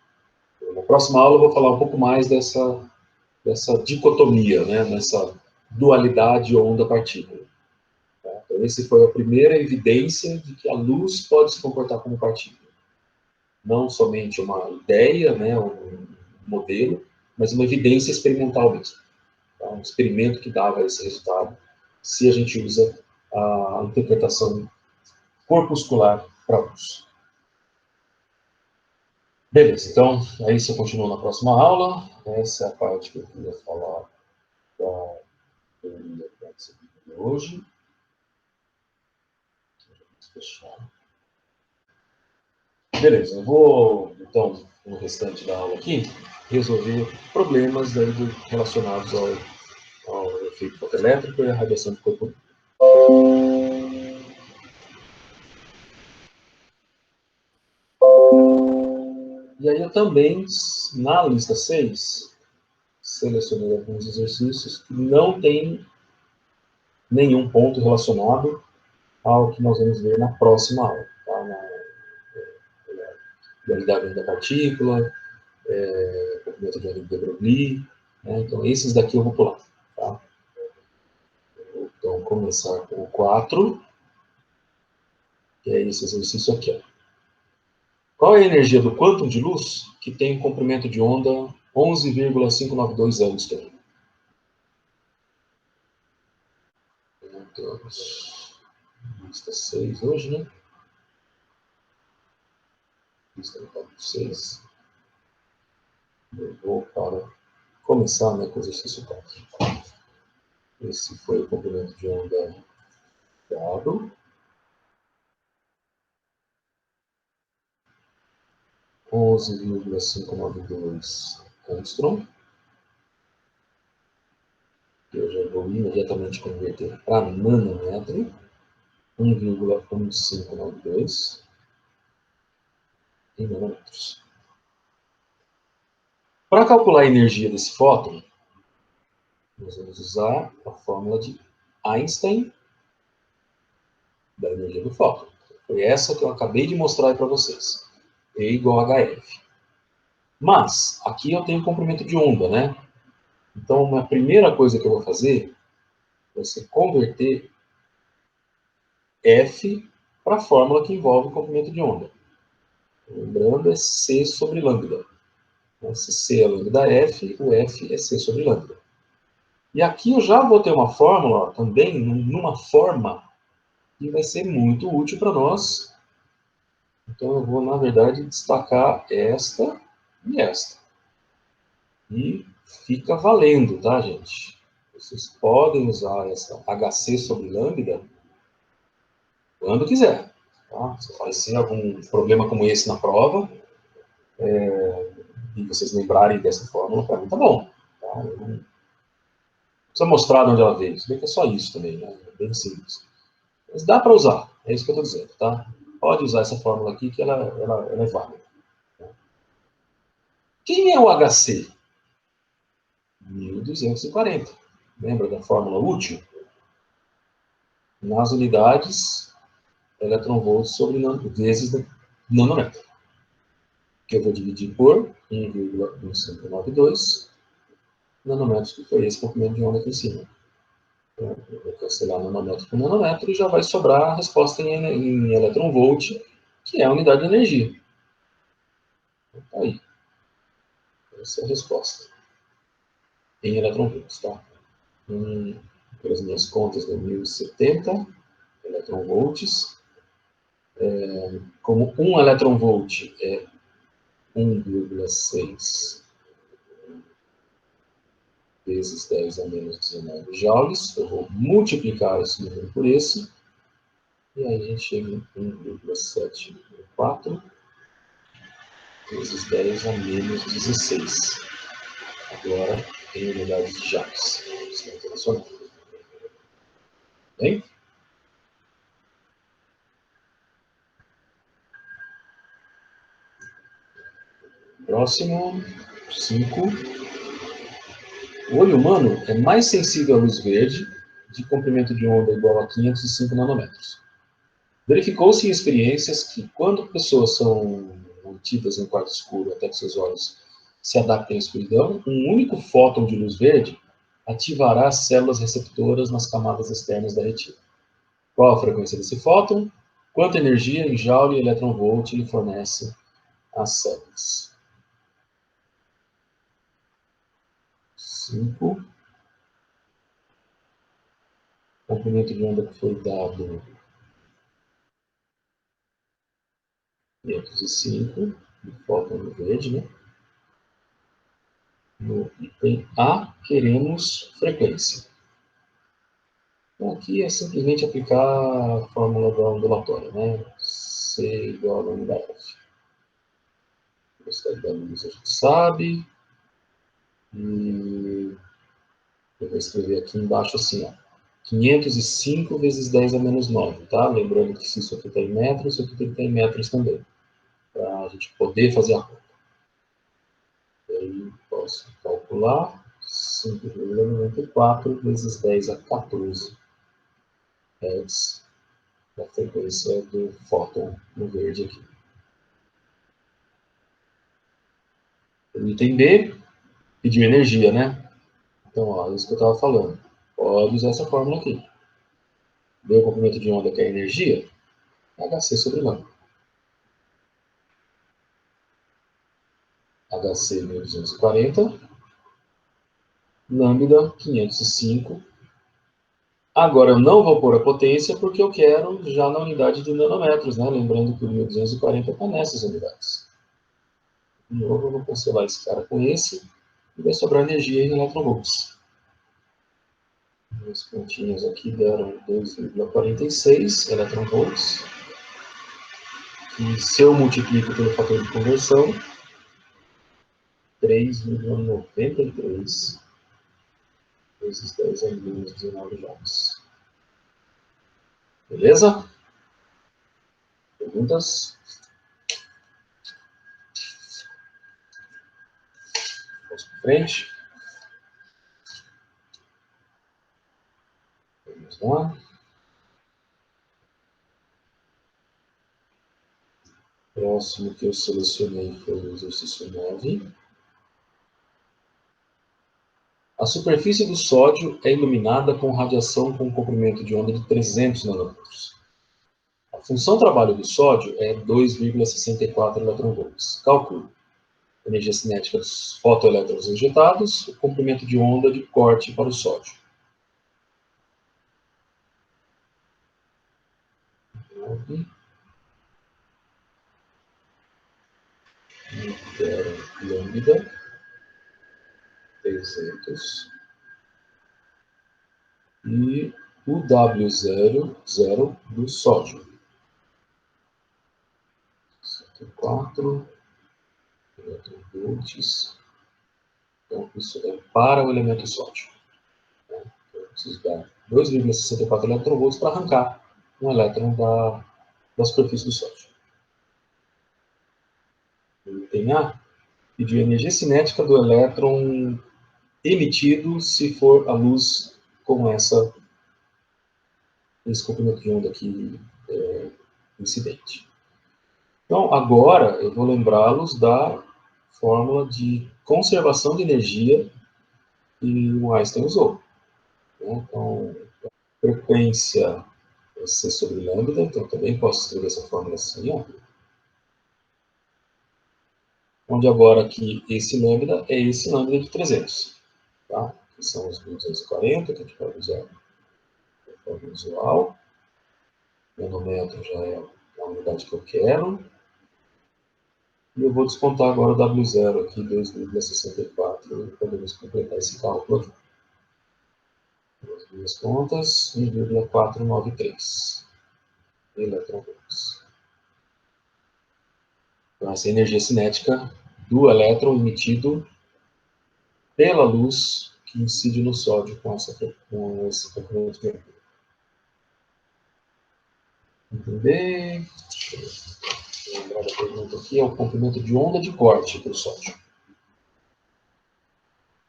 Na próxima aula eu vou falar um pouco mais dessa dicotomia, né? Nessa dualidade onda-partícula. Tá? Então, essa foi a primeira evidência de que a luz pode se comportar como partícula. Não somente uma ideia, né, um modelo, mas uma evidência experimental mesmo. Tá? Um experimento que dava esse resultado, se a gente usa a interpretação corpuscular para luz. Beleza, então, aí você continua na próxima aula. Essa é a parte que eu queria falar da teoria de hoje. Vamos fechar. Beleza, eu vou, então, no restante da aula aqui, resolver problemas daí relacionados ao efeito fotoelétrico e à radiação do corpo. E aí eu também, na lista 6, selecionei alguns exercícios que não tem nenhum ponto relacionado ao que nós vamos ver na próxima aula. Tá? Na dualidade da partícula, comprimento de de Broglie, né? Então, esses daqui eu vou pular. Tá? Então, começar com o 4, que é esse exercício aqui. Ó. Qual é a energia do quantum de luz que tem um comprimento de onda 11,592 Angstrom? Lista 6 hoje, né? Lista 6. Eu vou para começar, né, com o exercício 4. Esse foi o comprimento de onda dado. 11,592 Angstrom. Eu já vou imediatamente converter para nanômetro. 1,1592 em nanômetros. Para calcular a energia desse fóton, nós vamos usar a fórmula de Einstein da energia do fóton. Foi essa que eu acabei de mostrar para vocês. E igual a HF. Mas, aqui eu tenho comprimento de onda, né? Então, a primeira coisa que eu vou fazer vai ser converter F para a fórmula que envolve o comprimento de onda. Lembrando, é C sobre lambda. Se C é lambda F, o F é C sobre lambda. E aqui eu já vou ter uma fórmula também, numa forma que vai ser muito útil para nós. Então eu vou, na verdade, destacar esta e esta. E fica valendo, tá, gente? Vocês podem usar essa HC sobre lambda quando quiser. Tá? Se aparecer algum problema como esse na prova, e vocês lembrarem dessa fórmula, para mim tá bom. Tá? Eu não precisa mostrar de onde ela veio. Se bem que é só isso também, né? É bem simples. Mas dá para usar, é isso que eu estou dizendo, tá? Pode usar essa fórmula aqui que ela é válida. Quem é o HC? 1240. Lembra da fórmula útil? Nas unidades, eletronvolts sobre vezes nanômetro, que eu vou dividir por 1,1592 nanômetros, que foi esse comprimento de onda aqui em cima. Então, eu vou cancelar nanômetro por nanômetro e já vai sobrar a resposta em eletronvolt, que é a unidade de energia. Então, tá aí. Essa é a resposta. Em eletronvolts, tá? Pelas minhas contas, deu 1070 eletronvolts. Como 1 eletronvolt é 1,6 vezes 10 a menos 19 joules, eu vou multiplicar esse número por esse, e aí a gente chega em 1,714 vezes 10 a menos 16. Agora, em unidades de joules. Isso é internacional. Bem? Próximo, 5. O olho humano é mais sensível à luz verde, de comprimento de onda igual a 505 nanômetros. Verificou-se em experiências que, quando pessoas são mantidas em quarto escuro até que seus olhos se adaptem à escuridão, um único fóton de luz verde ativará as células receptoras nas camadas externas da retina. Qual a frequência desse fóton? Quanta energia em joule e eletronvolt ele fornece às células? 5. Comprimento de onda que foi dado 505, de fóton verde, né? No item A, queremos frequência. Então, aqui é simplesmente aplicar a fórmula da ondulatória, né? C igual a lambda F. A velocidade da luz a gente sabe. E eu vou escrever aqui embaixo assim, ó. 505 vezes 10 a menos 9, tá? Lembrando que se isso aqui está em metros, isso aqui tem que estar em metros também. Para a gente poder fazer a conta. E aí posso calcular 5,94 vezes 10 a 14 Hz da frequência do fóton no verde aqui. O item B pediu energia, né? Então, ó, isso que eu estava falando. Pode usar essa fórmula aqui. Deu o comprimento de onda que é a energia, HC sobre lambda. HC 1240, lambda 505. Agora eu não vou pôr a potência porque eu quero já na unidade de nanômetros, né? Lembrando que o 1240 está nessas unidades. De novo, eu vou cancelar esse cara com esse e vai sobrar energia em eletronvolts. Os pontinhos aqui deram 2,46 eletronvolts. E se eu multiplico pelo fator de conversão, 3,93 vezes 10 a menos 19 joules. Beleza? Perguntas? Vamos para frente. Vamos lá. Próximo que eu selecionei foi o exercício 9. A superfície do sódio é iluminada com radiação com comprimento de onda de 300 nanômetros. A função trabalho do sódio é 2,64 eletronvolts. Calcule. Energia cinética dos fotoelétrons injetados, o comprimento de onda de corte para o sódio. 9. Lambda 300 e o W0 do sódio. 104 eletronvolts. Então, isso é para o elemento sódio. Então, eu preciso dar 2,64 eletronvolts para arrancar um elétron da superfície do sódio. O item A pediu a energia cinética do elétron emitido se for a luz com esse comprimento de onda aqui incidente. Então, agora eu vou lembrá-los da fórmula de conservação de energia que o Einstein usou. Então, frequência é C sobre lambda, então também posso escrever essa fórmula assim, ó. Onde agora aqui esse lambda é esse lambda de 300, tá? Que são os 1240, que a gente pode usar de forma visual. Nanômetro já é a unidade que eu quero. E eu vou descontar agora o W0 aqui, 2,64, e podemos completar esse cálculo aqui. As duas contas, 1,493 eletronvolts. Então, essa é a energia cinética do elétron emitido pela luz que incide no sódio com esse comprimento de onda. Entender? Deixa eu lembrar da pergunta aqui, é o comprimento de onda de corte para o sódio.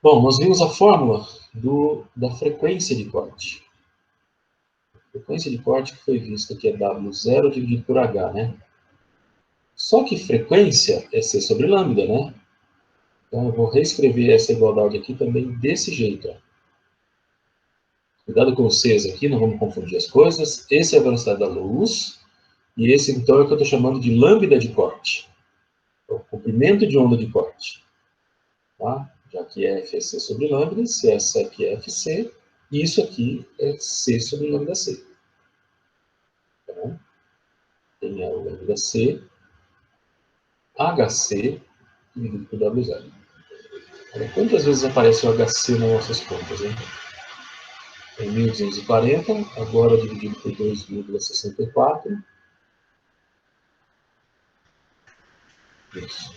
Bom, nós vimos a fórmula da frequência de corte. A frequência de corte que foi vista que é W0 dividido por H, né? Só que frequência é C sobre lambda, né? Então eu vou reescrever essa igualdade aqui também desse jeito, ó. Cuidado com os Cs aqui, não vamos confundir as coisas. Esse é a velocidade da luz, e esse então é o que eu estou chamando de lambda de corte. É o comprimento de onda de corte. Tá? Já que F é C sobre lambda, se essa aqui é FC, e isso aqui é C sobre lambda C. Então, tem a lambda C, HC, dividido por W0. Olha, quantas vezes aparece o HC nas nossas contas, hein? Em 1240, agora dividido por 2,64. Isso.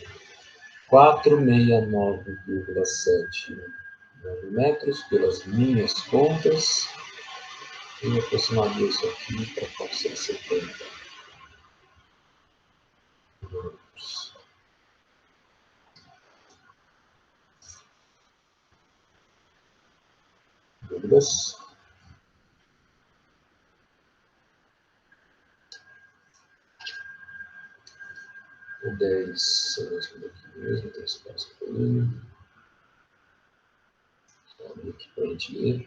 469,7 nanômetros pelas minhas contas. Eu aproximaria isso aqui para 470 nanômetros. Dúvidas? O 10, eu vou escrever aqui mesmo, tem espaço para ele. Abrir aqui para a gente ler.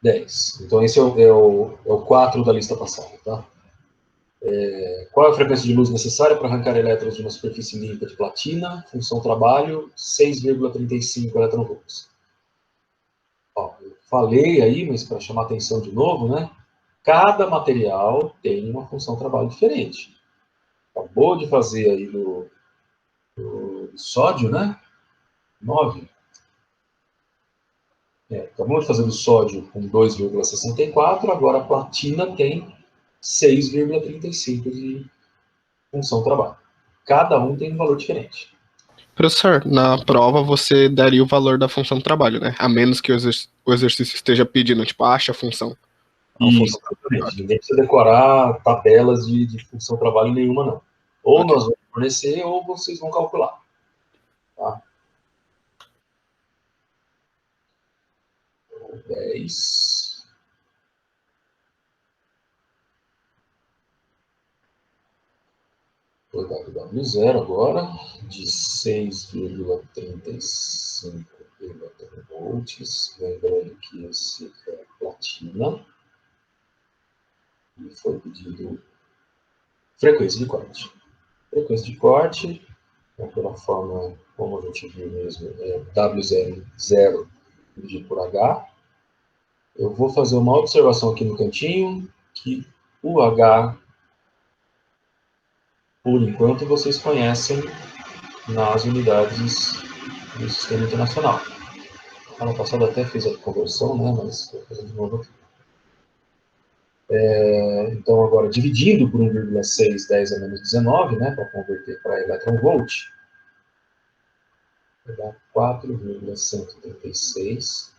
10. Então esse é o 4 da lista passada, tá? Qual é a frequência de luz necessária para arrancar elétrons de uma superfície limpa de platina? Função trabalho, 6,35 eletronvolts. Ó, eu falei aí, mas para chamar atenção de novo, né? Cada material tem uma função trabalho diferente. Acabou de fazer aí do sódio, né? 9. Acabou de fazer do sódio com 2,64, agora a platina tem 6,35 de função trabalho. Cada um tem um valor diferente. Professor, na prova você daria o valor da função trabalho, né? A menos que o exercício esteja pedindo, tipo, acha a função. Isso, exatamente. Ninguém precisa decorar tabelas de função trabalho nenhuma, não. Ou Ok. nós vamos fornecer, ou vocês vão calcular. Tá? 10. Vou dar o W0 agora, de 6,35 eletronvolts. Lembrando que esse é platina. E foi pedido frequência de corte. Frequência de corte, então, pela forma como a gente viu mesmo, é W0 dividido por H. Eu vou fazer uma observação aqui no cantinho, que o H, por enquanto, vocês conhecem nas unidades do Sistema Internacional. Ano passado até fiz a conversão, né, mas vou fazer de novo aqui. Então, agora, dividindo por 1,6, 10 a menos 19, né, para converter para eletronvolt, vai dar 4,136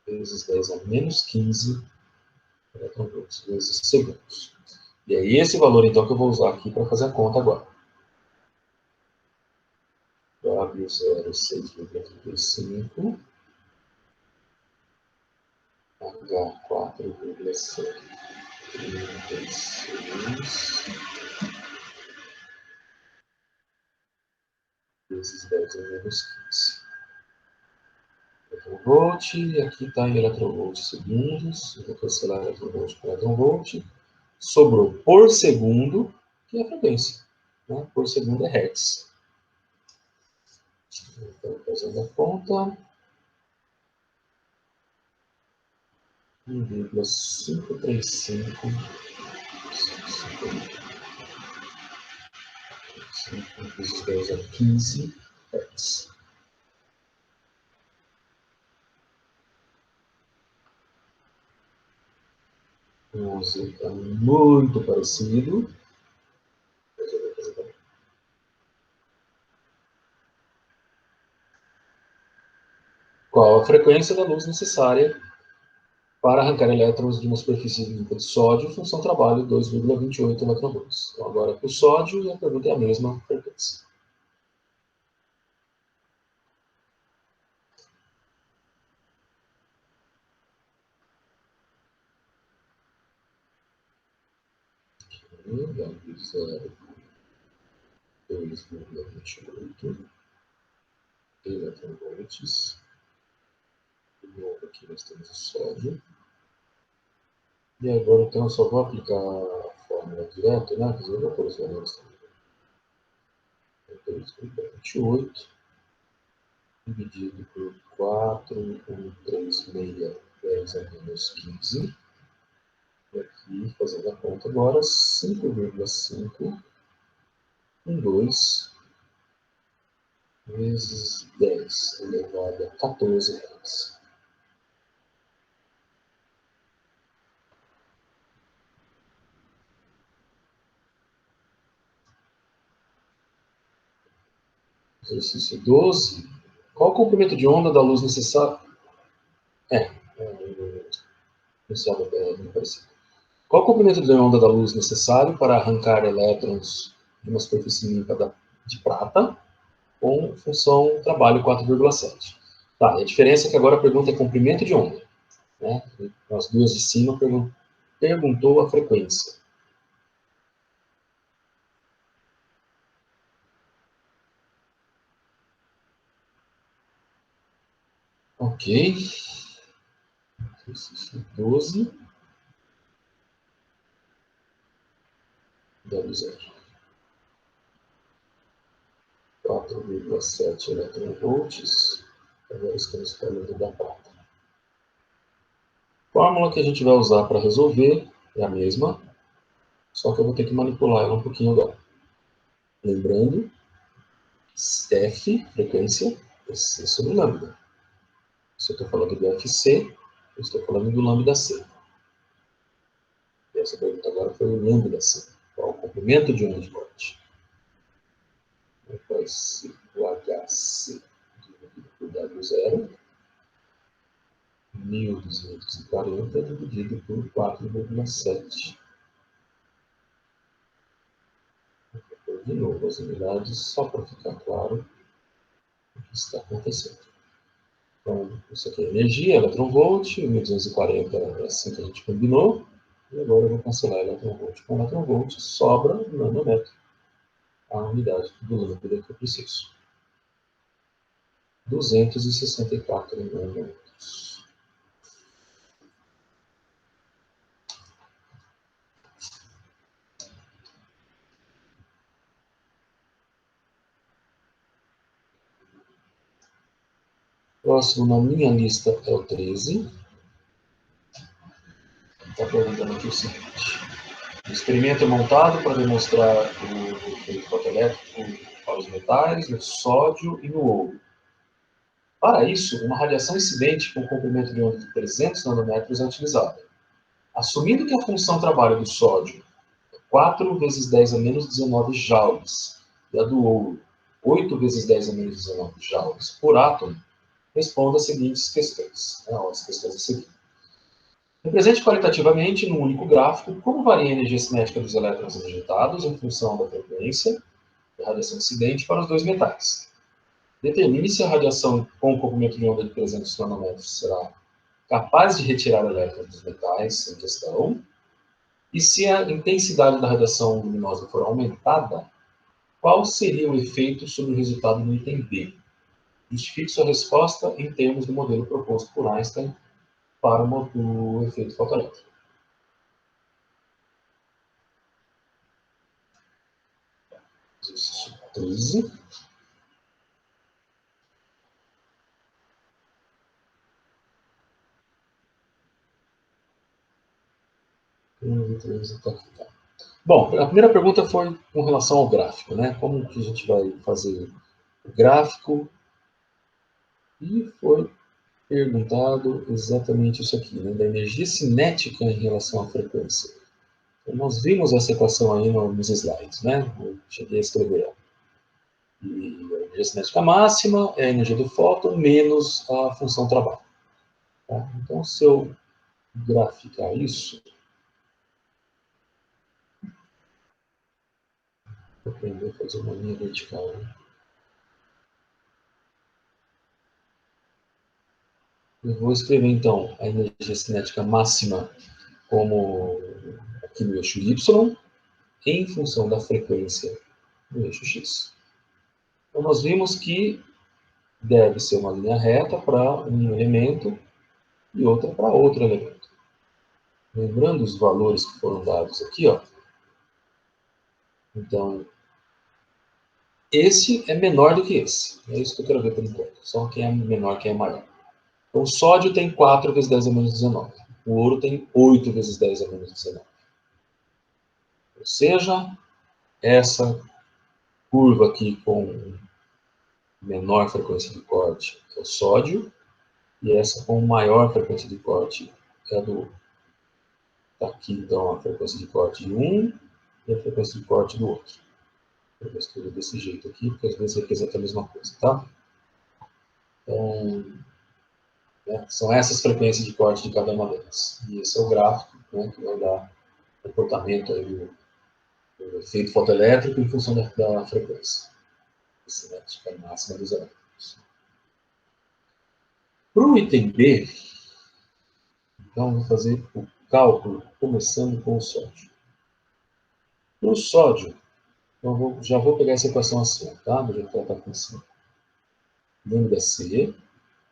vezes 10 a menos 15 eletronvolts vezes segundos. E é esse valor, então, que eu vou usar aqui para fazer a conta agora. W0, 6,35. H, 4,736. Vezes 10 a menos 15. Electronvolt, e aqui está em electronvolt segundos. Eu vou cancelar electronvolt por electronvolt. Sobrou por segundo, que é a frequência. Né? Por segundo é hertz. Então, fazendo a conta. 1,535 vezes 10 a 15 hertz. O 11 é muito parecido. Qual a frequência da luz necessária para arrancar elétrons de uma superfície limpa de sódio, função trabalho 2,28 eletronvolts. Então, agora para o sódio, a pergunta é a mesma frequência. W0, 2,28 eletronvolts. De novo, aqui nós temos o sódio. E agora, então, eu só vou aplicar a fórmula direto, né? Quer dizer, eu vou pôr os valores também. 2,28 dividido por 4,136, 10 a menos 15. E aqui, fazendo a conta agora, 5,512 vezes 10 elevado a 14 reais. Exercício 12. Qual o comprimento de onda da luz necessário? Qual o comprimento de onda da luz necessário para arrancar elétrons de uma superfície limpa de prata com função trabalho 4,7? Tá, e a diferença é que agora a pergunta é comprimento de onda. Né? As duas de cima perguntou a frequência. Ok. Exercício 12. W0. 4,7 eletronvolts. Agora estamos falando da prata. A fórmula que a gente vai usar para resolver é a mesma, só que eu vou ter que manipular ela um pouquinho agora. Lembrando, F, frequência, é C sobre lambda. Se eu estou falando do FC, eu estou falando do lambda C. E essa pergunta agora foi o lambda C. Qual o comprimento de onda de corte? Vai ser o HC dividido por W0, 1.240 dividido por 4,7. Vou pôr de novo as unidades, só para ficar claro o que está acontecendo. Então, isso aqui é energia, eletronvolt, 1.240 é assim que a gente combinou. E agora eu vou cancelar eletronvolt com eletronvolt, sobra nanômetro, a unidade do lambda que eu preciso. 264 nanômetros. Próximo na minha lista é o 13. Está perguntando aqui o seguinte. O experimento é montado para demonstrar o efeito fotoelétrico para os metais, no sódio e no ouro. Para isso, uma radiação incidente com comprimento de onda de 300 nanômetros é utilizada. Assumindo que a função trabalho do sódio é 4 vezes 10 a menos 19 joules e a do ouro 8 vezes 10 a menos 19 joules por átomo, responda as seguintes questões. As questões a seguir. Represente qualitativamente, num único gráfico, como varia a energia cinética dos elétrons injetados em função da frequência da radiação incidente para os dois metais. Determine se a radiação com comprimento de onda de 300 nanômetros será capaz de retirar elétrons dos metais em questão, e se a intensidade da radiação luminosa for aumentada, qual seria o efeito sobre o resultado no item B? Justifique sua resposta em termos do modelo proposto por Einstein para o efeito fotoelétrico. Exercício 13. Bom, a primeira pergunta foi com relação ao gráfico, né? Como que a gente vai fazer o gráfico? E foi perguntado exatamente isso aqui, né? Da energia cinética em relação à frequência. Então, nós vimos essa equação aí nos slides, né? Eu cheguei a escrever ela. E a energia cinética máxima é a energia do fóton menos a função trabalho. Tá? Então, se eu graficar isso, vou aprender a fazer uma linha vertical. Né? Eu vou escrever, então, a energia cinética máxima como aqui no eixo Y, em função da frequência no eixo X. Então, nós vimos que deve ser uma linha reta para um elemento e outra para outro elemento. Lembrando os valores que foram dados aqui, ó. Então, esse é menor do que esse. É isso que eu quero ver por enquanto. Só quem é menor, quem é maior. Então, o sódio tem 4 vezes 10 a menos 19. O ouro tem 8 vezes 10 a menos 19. Ou seja, essa curva aqui com menor frequência de corte é o sódio, e essa com maior frequência de corte é a do ouro. Está aqui, então, a frequência de corte de um e a frequência de corte do outro. Eu vou escrever desse jeito aqui, porque às vezes representa a mesma coisa, tá? Então, né, são essas frequências de corte de cada uma delas. E esse é o gráfico, né, que vai dar o comportamento aí do efeito fotoelétrico em função da frequência. Cinética máxima dos elétrons. Para o item B, então, vou fazer o cálculo começando com o sódio. No sódio, então já vou pegar essa equação assim, tá? Do jeito que ela está aqui em cima. Lambda C,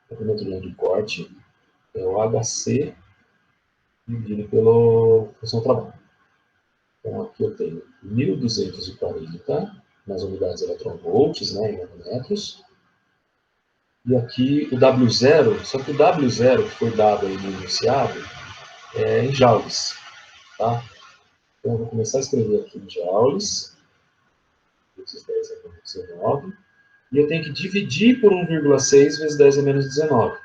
comprimento de onda de corte, é o HC dividido pela função trabalho. Então, aqui eu tenho 1.240 nas unidades eletronvolts, né, em nanometros. E aqui o W0, só que o W0 que foi dado aí no enunciado é em joules. Tá? Então, eu vou começar a escrever aqui em joules, vezes 10 a menos 19, e eu tenho que dividir por 1,6 vezes 10 a menos 19,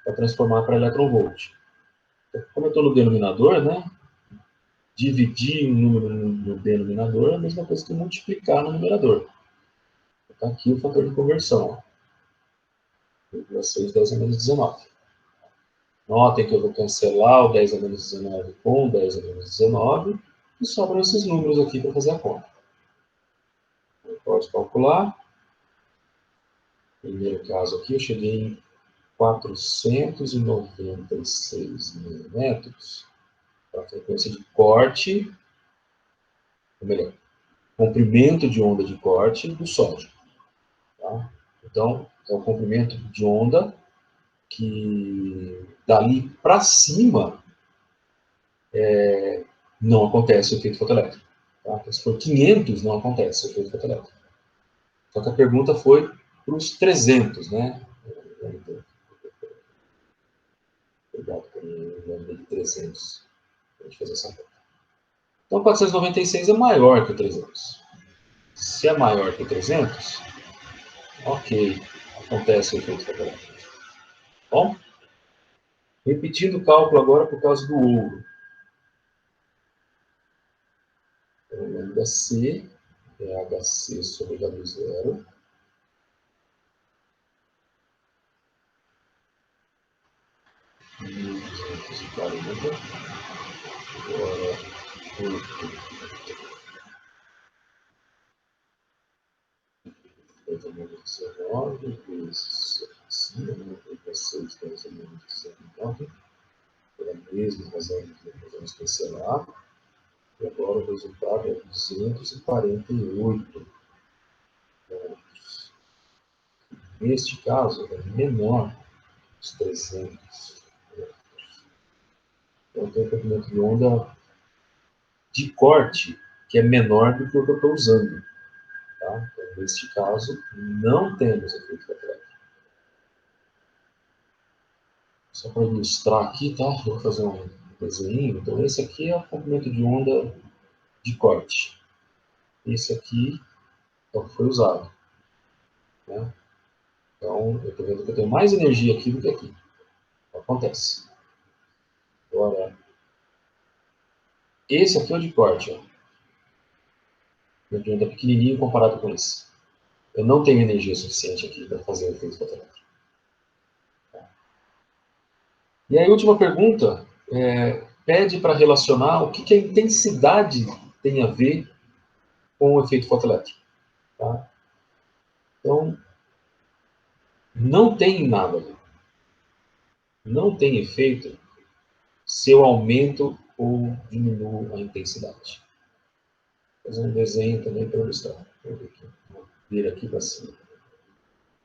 para transformar para eletronvolt. Então, como eu estou no denominador, né, dividir um número no denominador é a mesma coisa que multiplicar no numerador. Está aqui o fator de conversão. 1,6, 10 a menos 19. Notem que eu vou cancelar o 10 a menos 19 com 10 a menos 19 e sobram esses números aqui para fazer a conta. Pode calcular. Primeiro caso aqui, eu cheguei em 496 milímetros para a frequência de corte, ou melhor, comprimento de onda de corte do sódio. Tá? Então, é o comprimento de onda que dali para cima não acontece o efeito fotoelétrico. Tá? Então, se for 500, não acontece o efeito fotoelétrico. Só que a pergunta foi para os 300, né? Cuidado com o número de 300 para a gente fazer essa conta. Então, 496 é maior que 300. Se é maior que 300, ok, acontece o efeito fotoelétrico. Bom, repetindo o cálculo agora por causa do ouro. Então, lambda C é HC sobre W0. E 240. Agora, 8 19 vezes acima, né? 6 vezes 19, pela mesma razão que nós vamos cancelar. E agora o resultado é 248 pontos. Neste caso, é menor os 300 pontos. Então, tem um comprimento de onda de corte que é menor do que o que eu estou usando. Tá? Então, neste caso, não temos efeito fotoelétrico. Só para ilustrar aqui, tá? Vou fazer um desenho. Então, esse aqui é o comprimento de onda de corte. Esse aqui é o que foi usado. Né? Então, eu estou vendo que eu tenho mais energia aqui do que aqui. Acontece. Agora, esse aqui é o de corte. Ó. De onda pequenininho comparado com esse. Eu não tenho energia suficiente aqui para fazer o efeito fotoelétrico. E aí, a última pergunta pede para relacionar o que a intensidade tem a ver com o efeito fotoelétrico. Tá? Então, não tem nada. Não tem efeito se eu aumento ou diminuo a intensidade. Vou fazer um desenho também para ilustrar. Vou vir aqui para cima.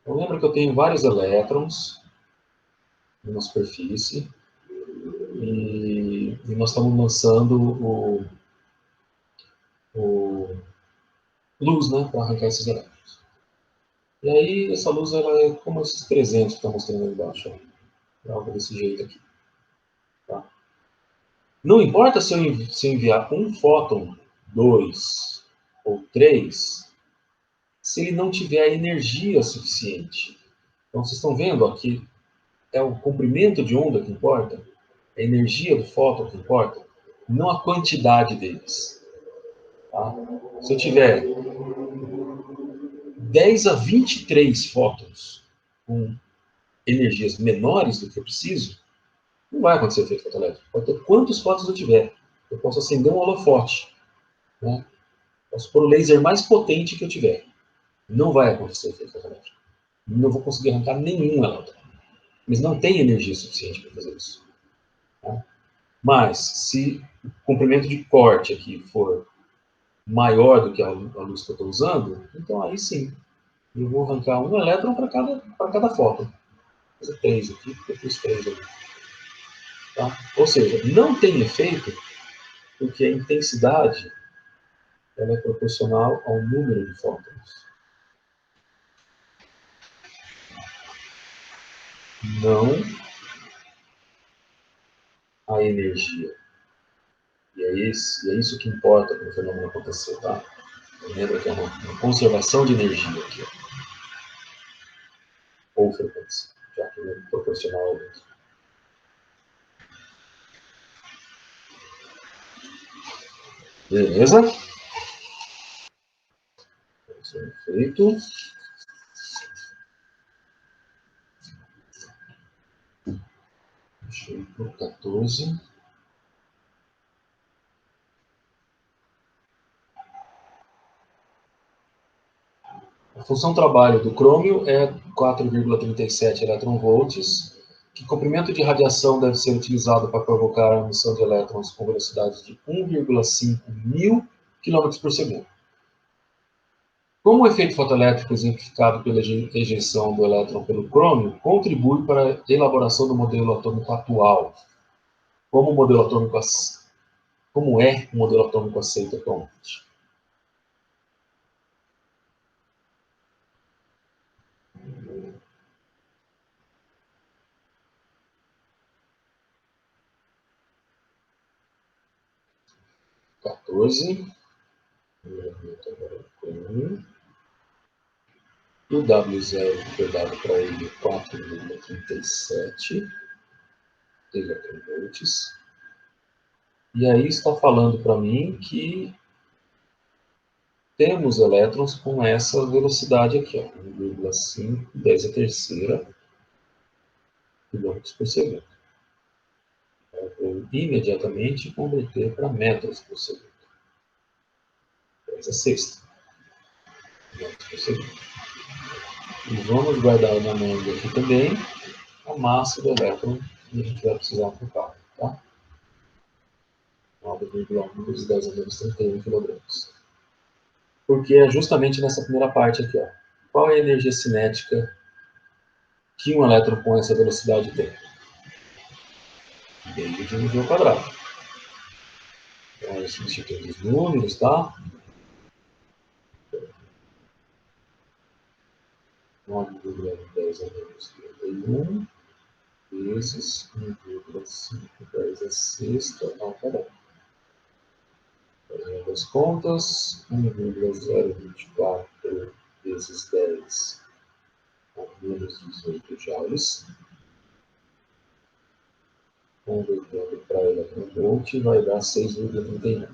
Então, lembra que eu tenho vários elétrons numa superfície e nós estamos lançando o luz, né, para arrancar esses elétrons. E aí, essa luz ela é como esses 300 que está mostrando aí embaixo. Ó. Algo desse jeito aqui. Tá? Não importa se eu enviar um fóton, 2 ou 3, se ele não tiver energia suficiente. Então, vocês estão vendo aqui, é o comprimento de onda que importa, a energia do fóton que importa, não a quantidade deles. Tá? Se eu tiver 10 a 23 fótons com energias menores do que eu preciso, não vai acontecer efeito fotoelétrico. Pode ter quantos fótons eu tiver. Eu posso acender um holofote. Né? Posso pôr o laser mais potente que eu tiver. Não vai acontecer efeito fotoelétrico. Não vou conseguir arrancar nenhum elétron. Mas não tem energia suficiente para fazer isso. Tá? Mas, se o comprimento de corte aqui for maior do que a luz que eu estou usando, então aí sim, eu vou arrancar um elétron para cada fóton. Vou fazer 3 aqui, porque eu fiz 3 ali. Tá? Ou seja, não tem efeito porque a intensidade ela é proporcional ao número de fótons. Não a energia. E é isso que importa para o fenômeno acontecer. Tá? Lembra que é uma conservação de energia aqui. Ó. Ou frequência, já que é proporcional ao outro. Beleza? Isso é feito. Deixa eu ir para o 14. A função trabalho do crômio é 4,37 eletronvolts, que comprimento de radiação deve ser utilizado para provocar a emissão de elétrons com velocidade de 1,5 mil km por segundo. Como o efeito fotoelétrico exemplificado pela ejeição do elétron pelo crômio contribui para a elaboração do modelo atômico atual? Como é o modelo atômico aceito atualmente? O W0 que foi dado para ele 4,37 eletronvolts. E aí está falando para mim que temos elétrons com essa velocidade aqui, 1,5, 10 a terceira quilômetros por segundo. Eu vou imediatamente converter para metros por segundo. 10 a sexta quilômetros por segundo. E vamos guardar na manga aqui também a massa do elétron que a gente vai precisar aplicar, tá? 9,1 vezes 10 a menos 31 kg. Porque é justamente nessa primeira parte aqui, ó. Qual é a energia cinética que um elétron com essa velocidade tem? Meio de mv ao quadrado. Então, eu substituo os números, tá? 9,10 a menos 31 vezes 1,510 a sexta ao quadrado. Fazendo as contas, 1,024 vezes 10 a menos 18 joules. Convertendo para eletronvolt, vai dar 6,39.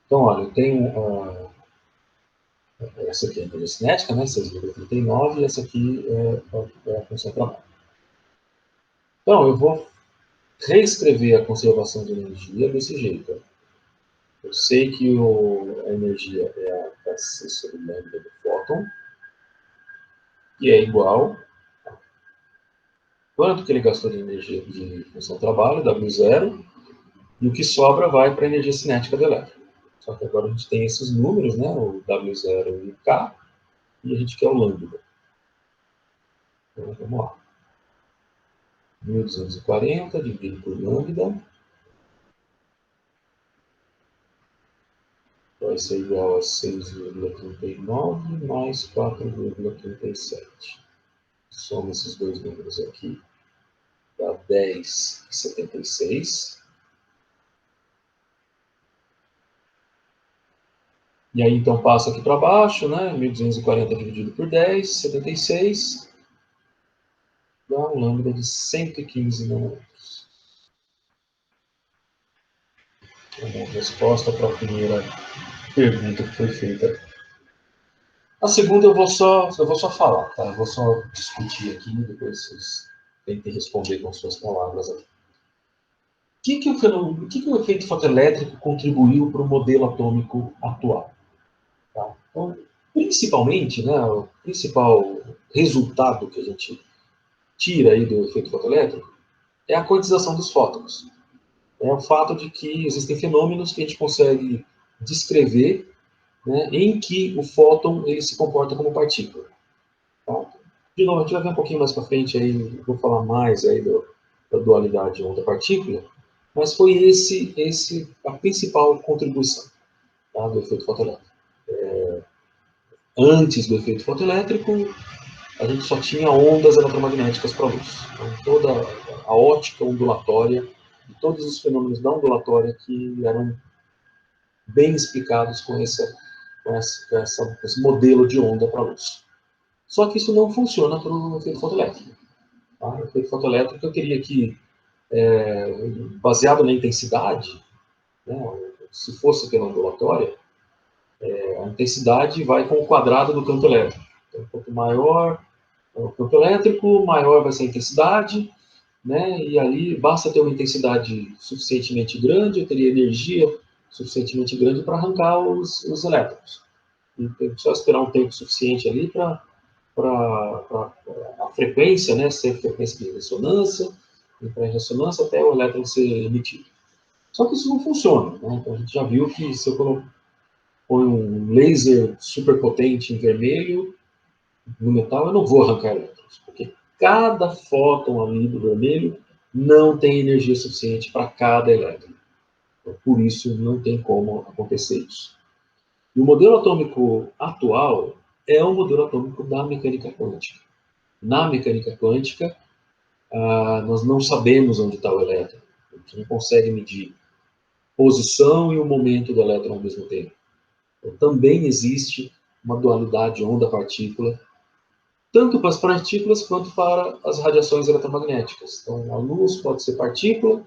Então, olha, eu tenho essa aqui é a energia cinética, né, 6,39, e essa aqui é a função trabalho. Então, eu vou reescrever a conservação de energia desse jeito. Eu sei que a energia é a Kc sobre lambda do fóton, que é igual a quanto que ele gastou de energia de função trabalho, W0, e o que sobra vai para a energia cinética do elétron. Só que agora a gente tem esses números, né, o W0 e o K, e a gente quer o lambda. Então, vamos lá. 1240 dividido por lambda vai ser igual a 6,39 mais 4,37. Soma esses dois números aqui, dá 10,76. E aí, então, passa aqui para baixo, né? 1240 dividido por 10, 76. Dá um lambda de 115 nanômetros. Então, resposta para a primeira pergunta que foi feita. A segunda eu vou só falar, tá? Eu vou só discutir aqui, depois vocês tentem responder com suas palavras aqui. O que o efeito fotoelétrico contribuiu para o modelo atômico atual? Tá? Então, principalmente, né, o principal resultado que a gente tira aí do efeito fotoelétrico é a quantização dos fótons. É o fato de que existem fenômenos que a gente consegue descrever, né, em que o fóton ele se comporta como partícula. Tá? De novo, a gente vai ver um pouquinho mais para frente, aí, vou falar mais aí da dualidade onda-partícula, mas foi a principal contribuição, tá, do efeito fotoelétrico. Antes do efeito fotoelétrico, a gente só tinha ondas eletromagnéticas para a luz. Então, toda a ótica ondulatória e todos os fenômenos da ondulatória que eram bem explicados com esse modelo de onda para a luz. Só que isso não funciona para o efeito fotoelétrico. Tá? O efeito fotoelétrico, eu queria que, baseado na intensidade, né, se fosse pela ondulatória, a intensidade vai com o quadrado do campo elétrico. Então, quanto maior o campo elétrico, maior vai ser a intensidade, né? E aí basta ter uma intensidade suficientemente grande, eu teria energia suficientemente grande para arrancar os elétrons. E tem só esperar um tempo suficiente ali para a frequência, né, ser frequência de ressonância, e para a ressonância até o elétron ser emitido. Só que isso não funciona, né? Então a gente já viu que se eu põe um laser super potente em vermelho no metal, eu não vou arrancar elétrons, porque cada fóton ali do vermelho não tem energia suficiente para cada elétron. Então, por isso, não tem como acontecer isso. E o modelo atômico atual é o modelo atômico da mecânica quântica. Na mecânica quântica, nós não sabemos onde está o elétron. A gente não consegue medir posição e o momento do elétron ao mesmo tempo. Então, também existe uma dualidade onda-partícula, tanto para as partículas quanto para as radiações eletromagnéticas. Então, a luz pode ser partícula,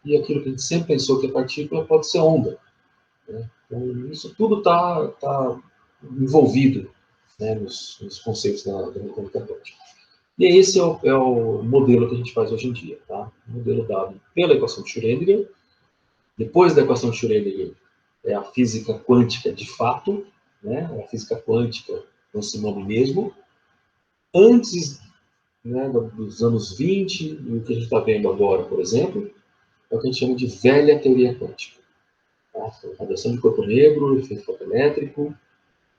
e aquilo que a gente sempre pensou que é partícula pode ser onda. Né? Então, isso tudo está envolvido, né, nos conceitos da mecânica quântica. E esse é o modelo que a gente faz hoje em dia. Tá? O modelo dado pela equação de Schrödinger. Depois da equação de Schrödinger, é a física quântica de fato, né, a física quântica com esse nome mesmo, antes, né, dos anos 20, e o que a gente está vendo agora, por exemplo, é o que a gente chama de velha teoria quântica. Tá? Radiação de corpo negro, efeito fotoelétrico,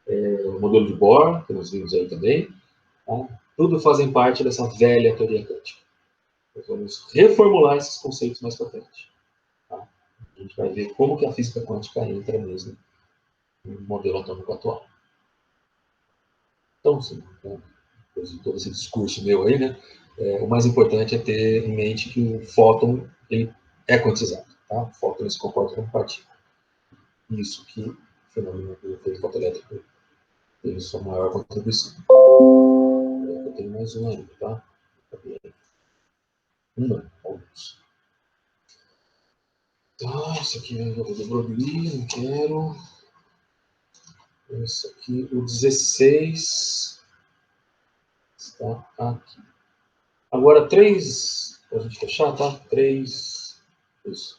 o modelo de Bohr, que nós vimos aí também, tá? Tudo fazem parte dessa velha teoria quântica. Nós vamos reformular esses conceitos mais para frente. Tá? A gente vai ver como que a física quântica entra mesmo no modelo atômico atual. Então, sim, né, depois de todo esse discurso meu aí, né, o mais importante é ter em mente que o fóton ele é quantizado. Tá? O fóton se comporta como partícula. Isso que o fenômeno do efeito fotoelétrico tem sua maior contribuição. Eu tenho mais um ainda, tá? Alguns. Tá, esse aqui é o do Broglie, não quero. Esse aqui, o 16, está aqui. Agora, para a gente fechar, tá? Três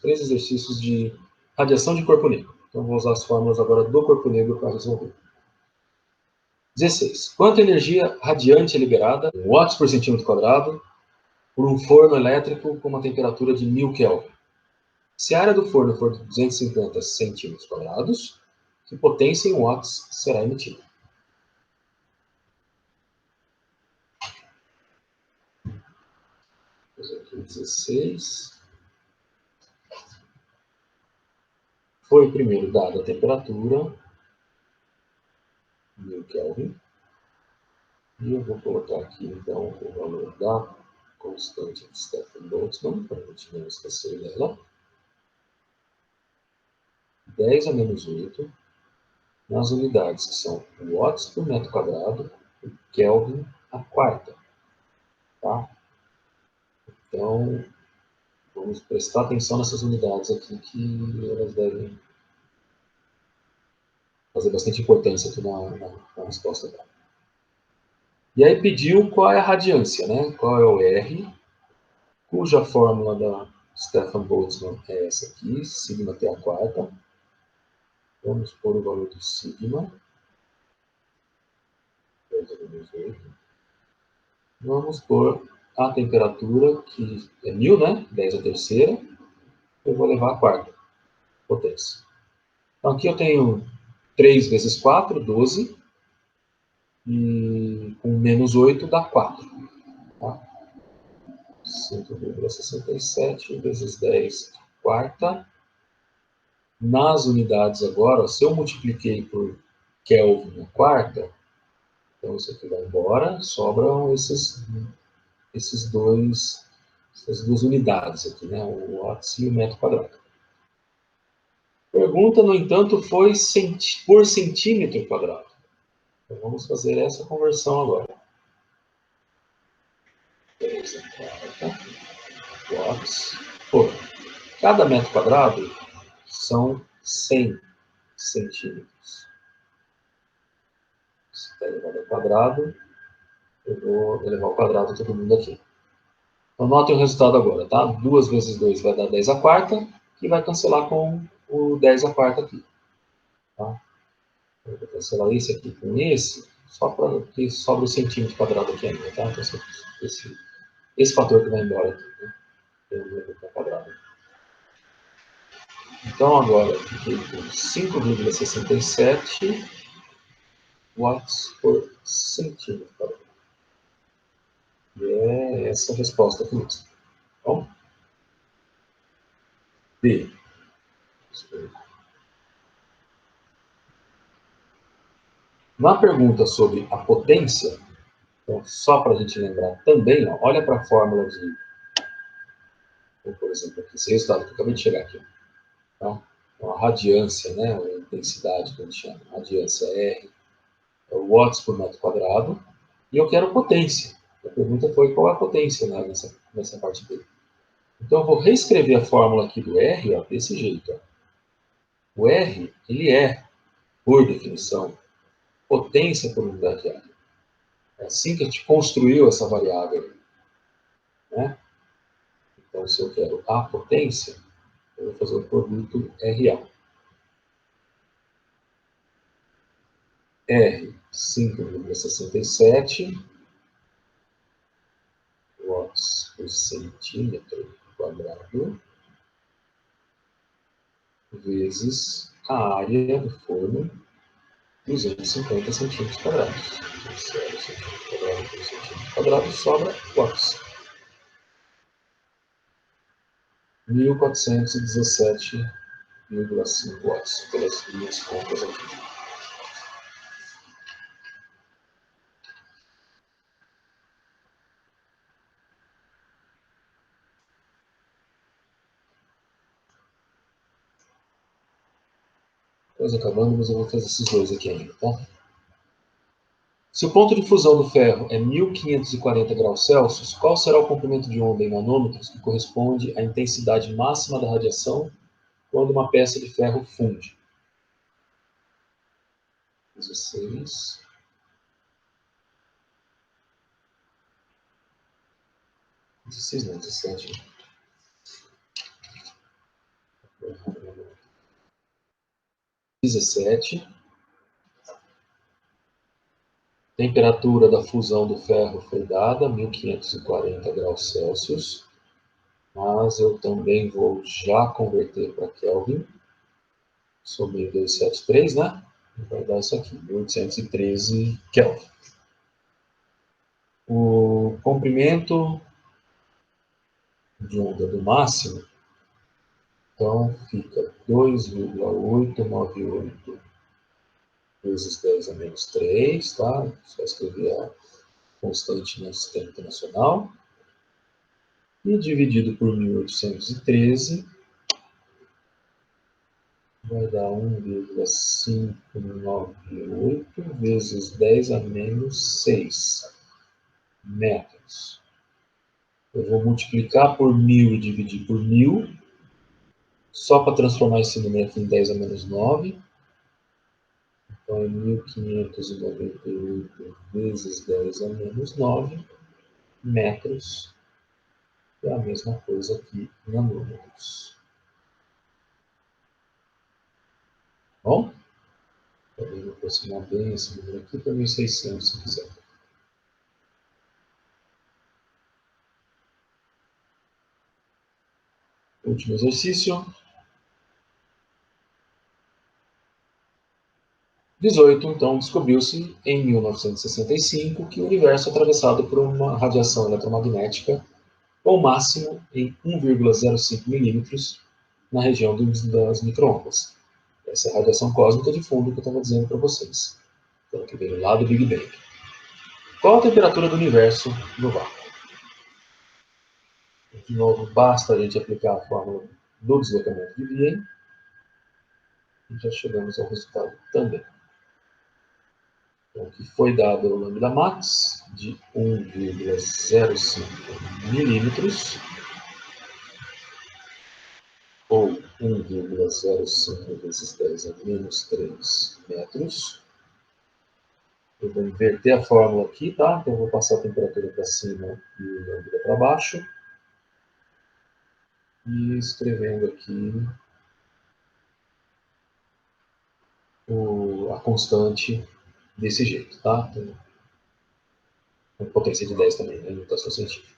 exercícios de radiação de corpo negro. Então, vou usar as fórmulas agora do corpo negro para resolver. 16. Quanta energia radiante é liberada, em watts por centímetro quadrado, por um forno elétrico com uma temperatura de 1000 Kelvin? Se a área do forno for de 250 centímetros quadrados, que potência em watts será emitida? Vou fazer aqui 16. Foi primeiro dada a temperatura, 1000 Kelvin. E eu vou colocar aqui, então, o valor da constante de Stefan Boltzmann, para a gente não esquecer dela. 10 a menos 8, nas unidades que são watts por metro quadrado e Kelvin a quarta. Tá? Então, vamos prestar atenção nessas unidades aqui, que elas devem fazer bastante importância aqui na resposta dela. E aí pediu qual é a radiância, né? Qual é o R, cuja fórmula da Stefan Boltzmann é essa aqui, sigma T a quarta. Vamos pôr o valor do sigma. 10 a menos 8. Vamos pôr a temperatura, que é 1000, né? 10 a terceira. Eu vou levar a quarta potência. Então aqui eu tenho 3 vezes 4, 12. E com menos 8 dá 4. Tá? 5,67 vezes 10 quarta. Nas unidades agora, se eu multipliquei por Kelvin a quarta, então isso aqui vai embora, sobram essas duas unidades aqui, né? O watts e o metro quadrado. Pergunta, no entanto, foi por centímetro quadrado. Então vamos fazer essa conversão agora. 10 a quarta watts por cada metro quadrado são 100 centímetros. Se está elevado ao quadrado, eu vou elevar ao quadrado todo mundo aqui. Então, notem o resultado agora, tá? 2 vezes 2 vai dar 10 a quarta, e vai cancelar com o 10 a quarta aqui. Tá? Eu vou cancelar esse aqui com esse, só para que sobra o centímetro quadrado aqui ainda, tá? Então, esse fator que vai embora aqui, né? Eu levo para quadrado. Então, agora, fiquei com 5,67 watts por centímetro quadrado. E é essa a resposta aqui mesmo. Bom? B. Na pergunta sobre a potência, então, só para a gente lembrar também, ó, olha para a fórmula de, por exemplo, aqui, esse resultado que eu acabei de chegar aqui. Tá? Então, a radiância, né, a intensidade que a gente chama, radiância R, é o watts por metro quadrado, e eu quero potência. A pergunta foi qual é a potência, né, nessa parte B. Então, eu vou reescrever a fórmula aqui do R, ó, desse jeito. Ó. O R, ele é, por definição, potência por unidade de área. É assim que a gente construiu essa variável. Né? Então, se eu quero a potência, eu vou fazer o produto RA. R, 5,67 watts por centímetro quadrado, vezes a área do forno, 250 centímetros quadrados. 0 centímetro quadrado por centímetro quadrado, sobra watts. 1.417,5 watts, pelas minhas contas aqui. Quase acabando, mas eu vou fazer esses dois aqui ainda, tá? Se o ponto de fusão do ferro é 1540 graus Celsius, qual será o comprimento de onda em nanômetros que corresponde à intensidade máxima da radiação quando uma peça de ferro funde? 16. 16 não, 17. 17. Temperatura da fusão do ferro foi dada, 1540 graus Celsius. Mas eu também vou já converter para Kelvin. Sobre 273, né? Vai dar isso aqui, 1813 Kelvin. O comprimento de onda do máximo, então, fica 2,898 vezes 10 a menos 3, tá? Só escrever a constante no sistema internacional. E dividido por 1813, vai dar 1,598 vezes 10 a menos 6 metros. Eu vou multiplicar por 1.000 e dividir por 1.000, só para transformar esse número aqui em 10 a menos 9. Então, é 1.598 vezes 10 a menos 9 metros. É a mesma coisa aqui em nanômetros. Bom? Também vou aproximar bem esse número aqui para 1.600, se quiser. Último exercício. 18, então, descobriu-se em 1965 que o universo é atravessado por uma radiação eletromagnética, ou máximo em 1,05 milímetros na região das micro-ondas. Essa é a radiação cósmica de fundo que eu estava dizendo para vocês. Então, que veio lá do Big Bang. Qual a temperatura do universo no vácuo? De novo, basta a gente aplicar a fórmula do deslocamento de Wien e já chegamos ao resultado também. Então, que foi dado o lambda max de 1,05 milímetros, ou 1,05 vezes 10 a menos 3 metros. Eu vou inverter a fórmula aqui, tá? Então, eu vou passar a temperatura para cima e o lambda para baixo. E escrevendo aqui a constante desse jeito, tá? Então, com potência de 10 também, né? Notação científica.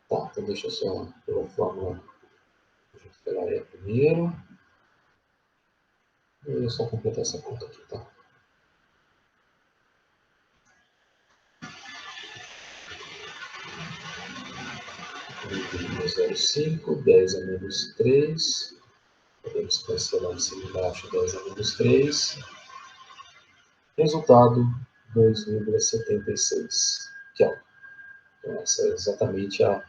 Tá, então deixa eu só pela fórmula pegar aí primeiro. E eu só completar essa conta aqui, tá? Zero 5, 10 a menos 3. Podemos cancelar em cima e embaixo 10 a menos 3. Resultado 2,76 Kelvin. Então, essa é exatamente a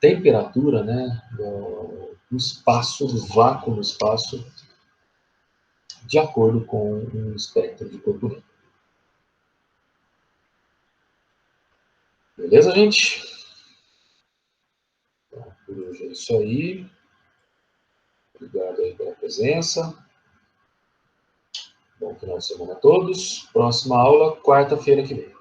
temperatura, né, do espaço, do vácuo no espaço, de acordo com um espectro de corpo negro. Beleza, gente? Então, por hoje é isso aí. Obrigado aí pela presença. Bom final de semana a todos. Próxima aula, quarta-feira que vem.